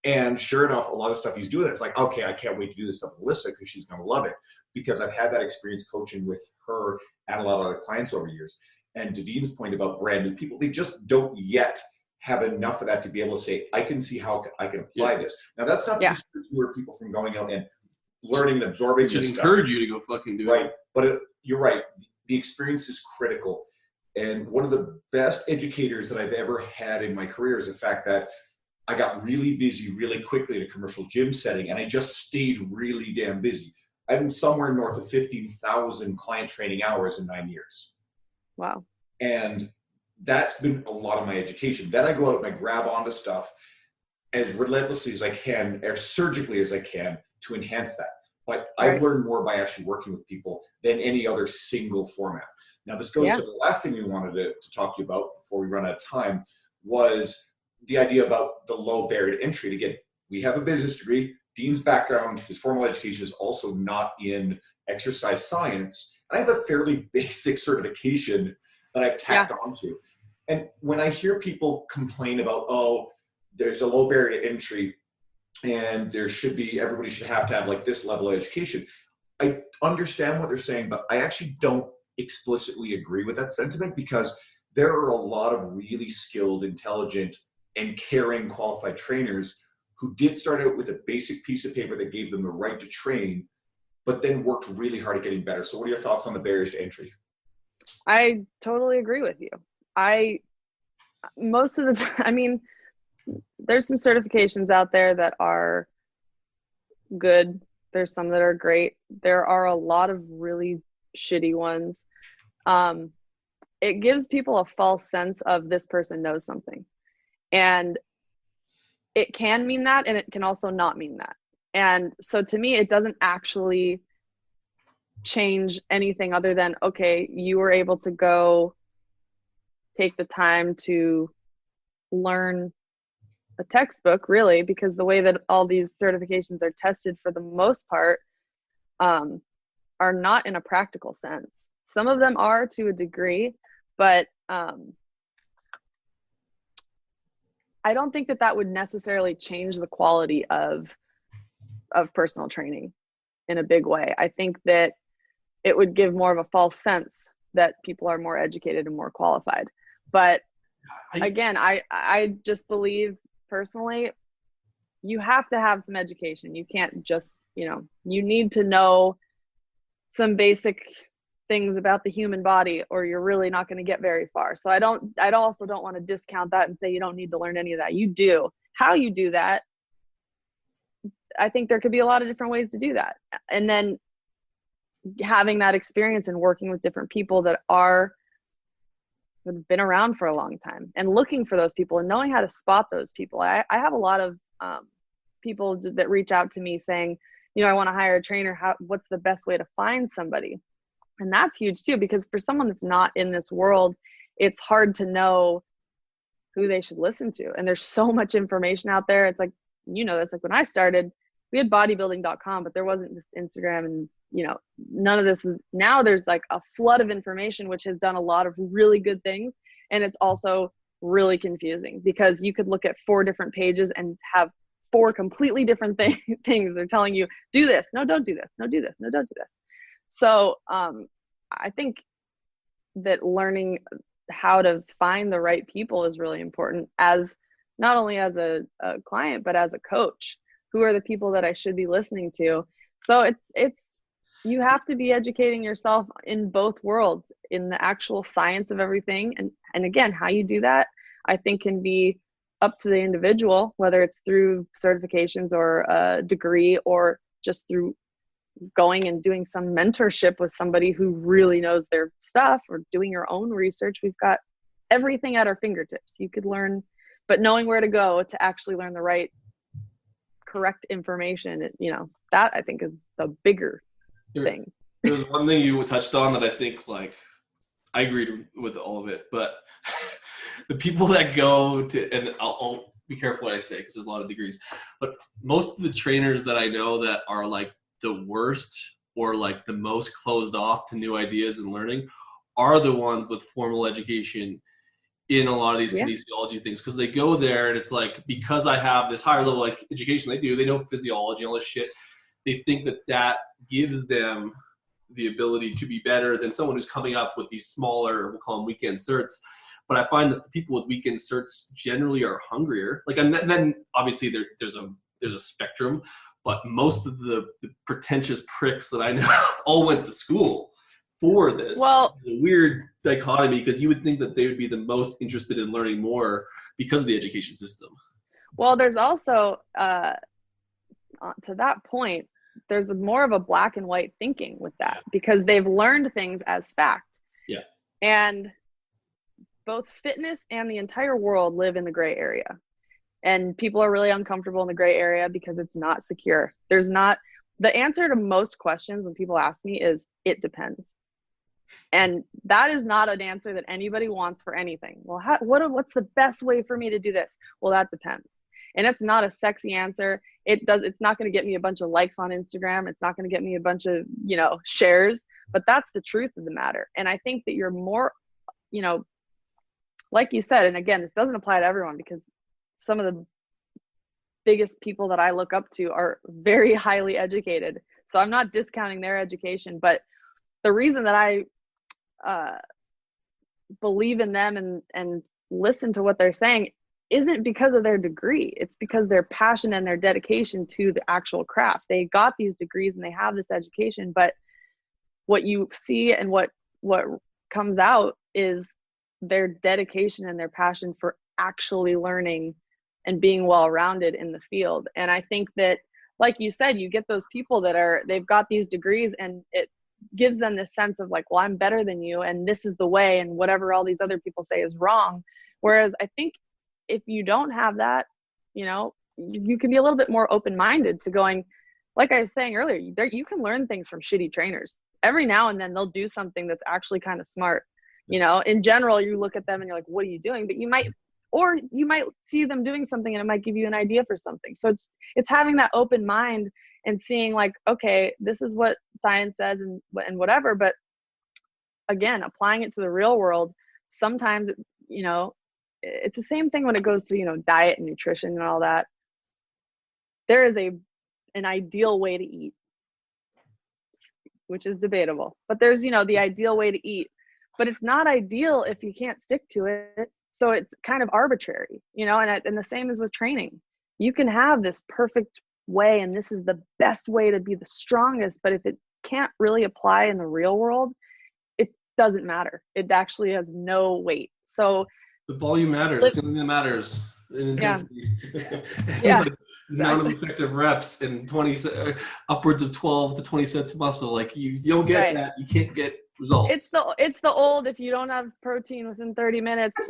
And sure enough, a lot of stuff he's doing, it's like, okay, I can't wait to do this stuff with Alyssa because she's going to love it, because I've had that experience coaching with her and a lot of other clients over years. And to Dean's point about brand new people, they just don't yet have enough of that to be able to say, I can see how I can apply this. Now, that's not to discourage people from going out and learning and absorbing this stuff. Encourage you to go fucking do it. Right. But you're right. The experience is critical. And one of the best educators that I've ever had in my career is the fact that I got really busy really quickly in a commercial gym setting, and I just stayed really damn busy. I'm somewhere north of 15,000 client training hours in 9 years. Wow. And that's been a lot of my education. Then I go out and I grab onto stuff as relentlessly as I can, as surgically as I can, to enhance that. But I've learned more by actually working with people than any other single format. Now, this goes to the last thing we wanted to talk to you about before we run out of time, was the idea about the low barrier to entry. Again, we have a business degree. Dean's background, his formal education is also not in exercise science. And I have a fairly basic certification that I've tacked onto. And when I hear people complain about, oh, there's a low barrier to entry and everybody should have to have like this level of education, I understand what they're saying, but I actually don't explicitly agree with that sentiment, because there are a lot of really skilled, intelligent, and caring qualified trainers who did start out with a basic piece of paper that gave them the right to train, but then worked really hard at getting better. So what are your thoughts on the barriers to entry? I totally agree with you. Most of the time, I mean, there's some certifications out there that are good. There's some that are great. There are a lot of really shitty ones. It gives people a false sense of this person knows something. And it can mean that, and it can also not mean that. And so to me, it doesn't actually change anything other than, okay, you were able to go take the time to learn a textbook, really, because the way that all these certifications are tested for the most part are not in a practical sense. Some of them are to a degree, but I don't think that would necessarily change the quality of personal training in a big way. I think that it would give more of a false sense that people are more educated and more qualified. But again, I just believe personally, you have to have some education. You can't just, you need to know some basic things about the human body, or you're really not going to get very far. So I also don't want to discount that and say you don't need to learn any of that. You do. How you do that, I think there could be a lot of different ways to do that. And then having that experience and working with different people that have been around for a long time, and looking for those people and knowing how to spot those people. I have a lot of people that reach out to me saying, I want to hire a trainer. What's the best way to find somebody? And that's huge too, because for someone that's not in this world, it's hard to know who they should listen to. And there's so much information out there. It's like, that's like when I started, we had bodybuilding.com, but there wasn't this Instagram and, none of this was. Now there's like a flood of information, which has done a lot of really good things. And it's also really confusing, because you could look at 4 different pages and have 4 completely different things. They're telling you, do this. No, don't do this. No, do this. No, don't do this. So I think that learning how to find the right people is really important, as not only as a client, but as a coach. Who are the people that I should be listening to? So it's you have to be educating yourself in both worlds, in the actual science of everything. And again, how you do that, I think, can be up to the individual, whether it's through certifications or a degree, or just through going and doing some mentorship with somebody who really knows their stuff, or doing your own research. We've got everything at our fingertips. You could learn, but knowing where to go to actually learn the right, correct information, that I think is the bigger thing. There's one thing you touched on that I think, like, I agreed with all of it, but the people that go to, and I'll be careful what I say because there's a lot of degrees, but most of the trainers that I know that are like the worst or like the most closed off to new ideas and learning are the ones with formal education in a lot of these kinesiology things, because they go there and it's like, because I have this higher level like education, they know physiology and all this shit, they think that gives them the ability to be better than someone who's coming up with these smaller, we'll call them weekend certs. But I find that the people with weekend certs generally are hungrier. Like, and then obviously there's a spectrum, but most of the pretentious pricks that I know all went to school for this. Well, it's a weird dichotomy, because you would think that they would be the most interested in learning more because of the education system. Well, there's also, to that point, there's more of a black and white thinking with that, because they've learned things as fact. Yeah. And both fitness and the entire world live in the gray area. And people are really uncomfortable in the gray area because it's not secure. The answer to most questions when people ask me is, it depends. And that is not an answer that anybody wants for anything. Well, what's the best way for me to do this? Well, that depends. And it's not a sexy answer. It's not going to get me a bunch of likes on Instagram. It's not going to get me a bunch of, shares, but that's the truth of the matter. And I think that you're more, like you said, and again, this doesn't apply to everyone, because some of the biggest people that I look up to are very highly educated. So I'm not discounting their education, but the reason that I believe in them and listen to what they're saying isn't because of their degree. It's because their passion and their dedication to the actual craft. They got these degrees and they have this education, but what you see and what comes out is their dedication and their passion for actually learning and being well-rounded in the field. And I think that, like you said, you get those people that they've got these degrees, and it gives them this sense of like, well, I'm better than you, and this is the way, and whatever all these other people say is wrong. Whereas I think if you don't have that, you can be a little bit more open-minded to going, like I was saying earlier, you can learn things from shitty trainers. Every now and then they'll do something that's actually kind of smart. In general, you look at them and you're like, what are you doing? But you might see them doing something and it might give you an idea for something. So it's having that open mind and seeing like, okay, this is what science says and whatever. But again, applying it to the real world, sometimes, it's the same thing when it goes to, diet and nutrition and all that. There is an ideal way to eat, which is debatable, but there's, the ideal way to eat, but it's not ideal if you can't stick to it. So it's kind of arbitrary, and the same is with training. You can have this perfect way, and this is the best way to be the strongest, but if it can't really apply in the real world, it doesn't matter. It actually has no weight. So the volume matters. It's the only thing that matters. Intensity. Yeah. Amount of effective reps and upwards of 12 to 20 sets of muscle. Like you don't get that. You can't get results. It's the old, if you don't have protein within 30 minutes,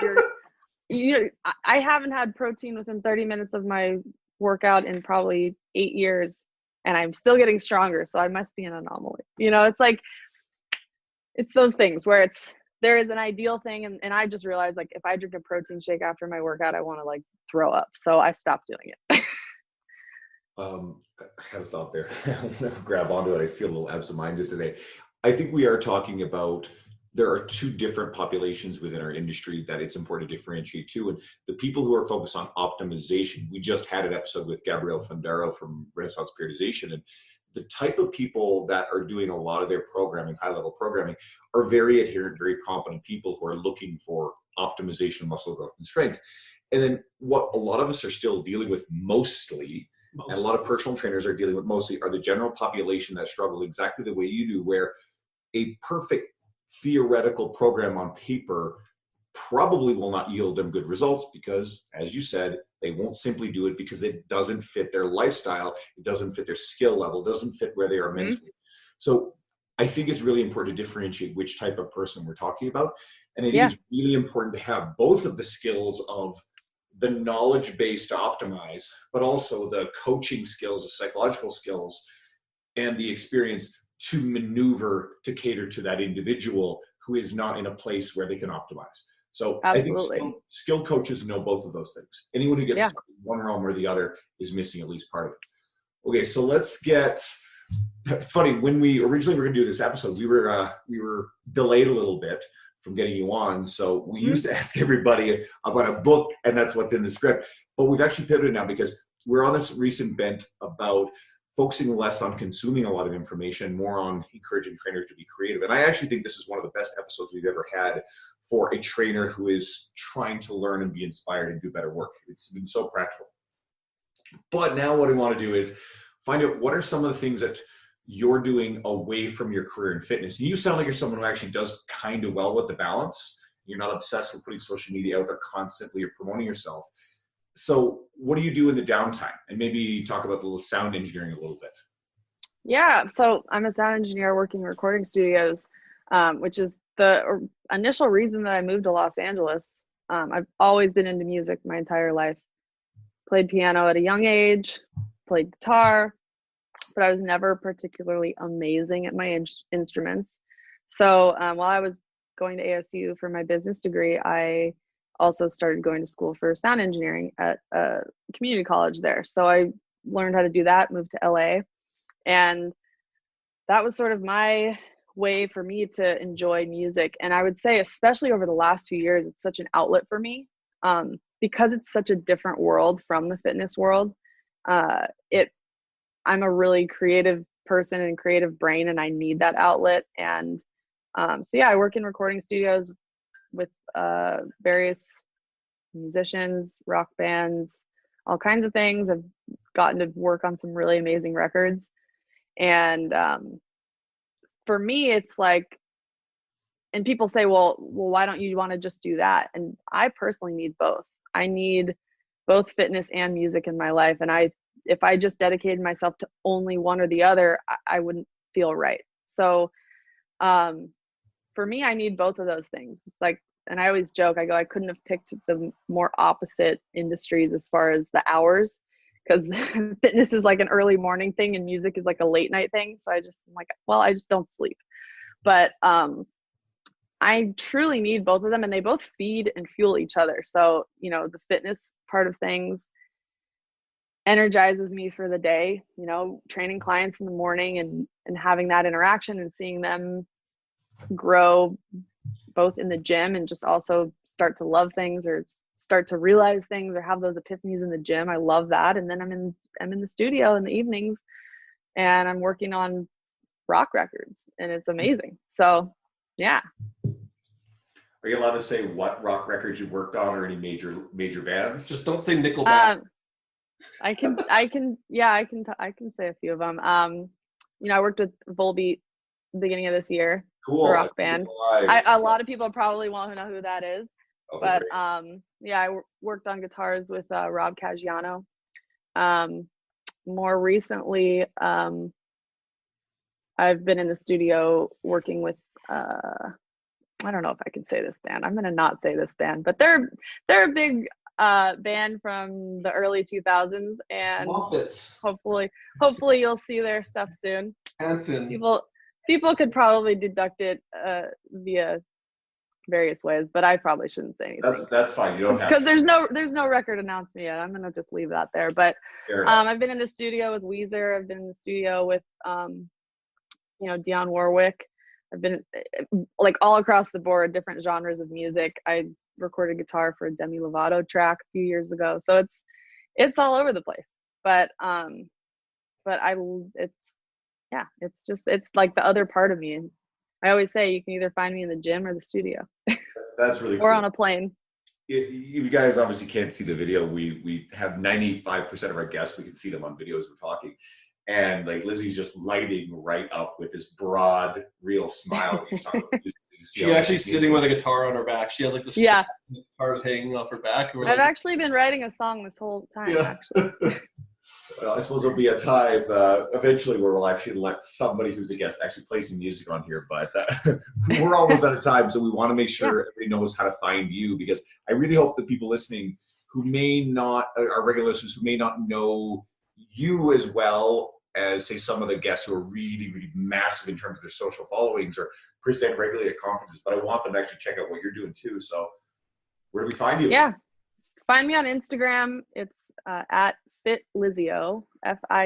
I haven't had protein within 30 minutes of my workout in probably 8 years, and I'm still getting stronger. So I must be an anomaly. It's like, it's those things where there is an ideal thing. And I just realized, like, if I drink a protein shake after my workout, I want to like throw up. So I stopped doing it. I had a thought there. I'm going to grab onto it. I feel a little absent-minded today. I think we are talking about, there are two different populations within our industry that it's important to differentiate too. And the people who are focused on optimization, we just had an episode with Gabrielle Fondaro from Renaissance Periodization, and the type of people that are doing a lot of their programming, high level programming, are very adherent, very competent people who are looking for optimization of muscle growth and strength. And then what a lot of us are still dealing with mostly, and a lot of personal trainers are dealing with mostly, are the general population that struggle exactly the way you do, where a perfect theoretical program on paper probably will not yield them good results because, as you said, they won't simply do it because it doesn't fit their lifestyle, it doesn't fit their skill level, it doesn't fit where they are mentally. So I think it's really important to differentiate which type of person we're talking about. And I think it's really important to have both of the skills of the knowledge base to optimize, but also the coaching skills, the psychological skills, and the experience to maneuver to cater to that individual who is not in a place where they can optimize. So Absolutely. I think skilled coaches know both of those things. Anyone who gets one realm or the other is missing at least part of it. Okay, so let's get. It's funny, when we originally were going to do this episode, we were delayed a little bit from getting you on. So we used to ask everybody about a book, and that's what's in the script. But we've actually pivoted now because we're on this recent bent about focusing less on consuming a lot of information, more on encouraging trainers to be creative. And I actually think this is one of the best episodes we've ever had for a trainer who is trying to learn and be inspired and do better work. It's been so practical. But now what I want to do is find out what are some of the things that you're doing away from your career in fitness. And you sound like you're someone who actually does kind of well with the balance. You're not obsessed with putting social media out there constantly or promoting yourself. So what do you do in the downtime? And maybe talk about the sound engineering a little bit. Yeah, so I'm a sound engineer working in recording studios, which is the initial reason that I moved to Los Angeles. I've always been into music my entire life. Played piano at a young age, played guitar, but I was never particularly amazing at my instruments. So while I was going to ASU for my business degree, I also started going to school for sound engineering at a community college there. So I learned how to do that, moved to LA. And that was sort of my way for me to enjoy music. And I would say, especially over the last few years, it's such an outlet for me because it's such a different world from the fitness world. I'm a really creative person and creative brain, and I need that outlet. And so yeah, I work in recording studios with various musicians, rock bands, all kinds of things. I've gotten to work on some really amazing records. And for me, it's like, and people say, well, why don't you want to just do that? And I personally need both. I need both fitness and music in my life. And if I just dedicated myself to only one or the other, I wouldn't feel right. So for me, I need both of those things. It's like, and I always joke, I go, I couldn't have picked the more opposite industries as far as the hours, because fitness is like an early morning thing and music is like a late night thing. So I'm like, well, I just don't sleep. But I truly need both of them, and they both feed and fuel each other. So, the fitness part of things energizes me for the day, training clients in the morning and having that interaction and seeing them grow both in the gym and just also start to love things or start to realize things or have those epiphanies in the gym. I love that. And then I'm in the studio in the evenings and I'm working on rock records, and it's amazing. So yeah. Are you allowed to say what rock records you've worked on or any major bands? Just don't say Nickelback. I can say a few of them. I worked with Volbeat beginning of this year. Cool. A rock band. A lot of people probably won't know who that is. But I worked on guitars with Rob Caggiano. More recently, I've been in the studio working with I don't know if I can say this band. I'm gonna not say this band, but they're a big band from the early 2000s, and Muffets. Hopefully you'll see their stuff soon. Hanson. People could probably deduct it via various ways, but I probably shouldn't say anything. That's fine. You don't have because there's no record announcement yet. I'm gonna just leave that there. But I've been in the studio with Weezer. I've been in the studio with Dionne Warwick. I've been like all across the board, different genres of music. I recorded guitar for a Demi Lovato track a few years ago, so it's all over the place. But yeah, it's like the other part of me. And I always say you can either find me in the gym or the studio That's really or cool. on a plane. You guys obviously can't see the video. We have 95% of our guests. We can see them on video as we're talking. And like Lizzy's just lighting right up with this broad, real smile. She's talking about music. She actually sitting with a guitar on her back. She has like the guitars hanging off her back. I've actually been writing a song this whole time, actually. Well, I suppose there'll be a time eventually where we'll actually let somebody who's a guest actually play some music on here. But we're almost out of time, so we want to make sure everybody knows how to find you, because I really hope that people listening who may not, our regular listeners who may not know you as well as, say, some of the guests who are really, really massive in terms of their social followings or present regularly at conferences, but I want them to actually check out what you're doing too. So where do we find you? Yeah. Find me on Instagram. It's at FitLizzio, FitLizzio.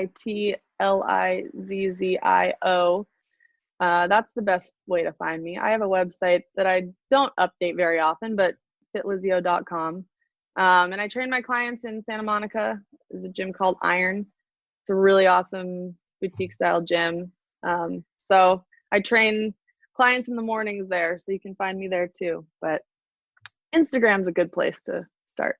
That's the best way to find me. I have a website that I don't update very often, but fitlizzio.com. And I train my clients in Santa Monica. There's a gym called Iron. It's a really awesome boutique style gym. So I train clients in the mornings there, so you can find me there too. But Instagram's a good place to start.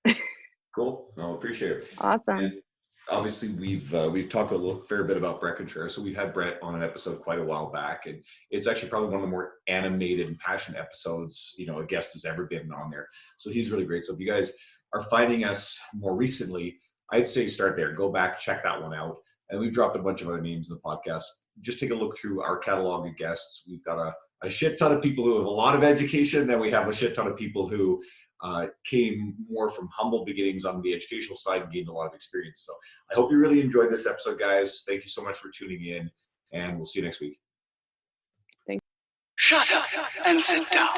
Cool. No, appreciate it. Awesome. And obviously, we've talked a fair bit about Brett Contreras. So we've had Brett on an episode quite a while back, and it's actually probably one of the more animated and passionate episodes a guest has ever been on there. So he's really great. So if you guys are finding us more recently, I'd say start there. Go back, check that one out. And we've dropped a bunch of other names in the podcast. Just take a look through our catalog of guests. We've got a shit ton of people who have a lot of education. Then we have a shit ton of people who came more from humble beginnings on the educational side and gained a lot of experience. So I hope you really enjoyed this episode, guys. Thank you so much for tuning in, and we'll see you next week. Shut up and sit down.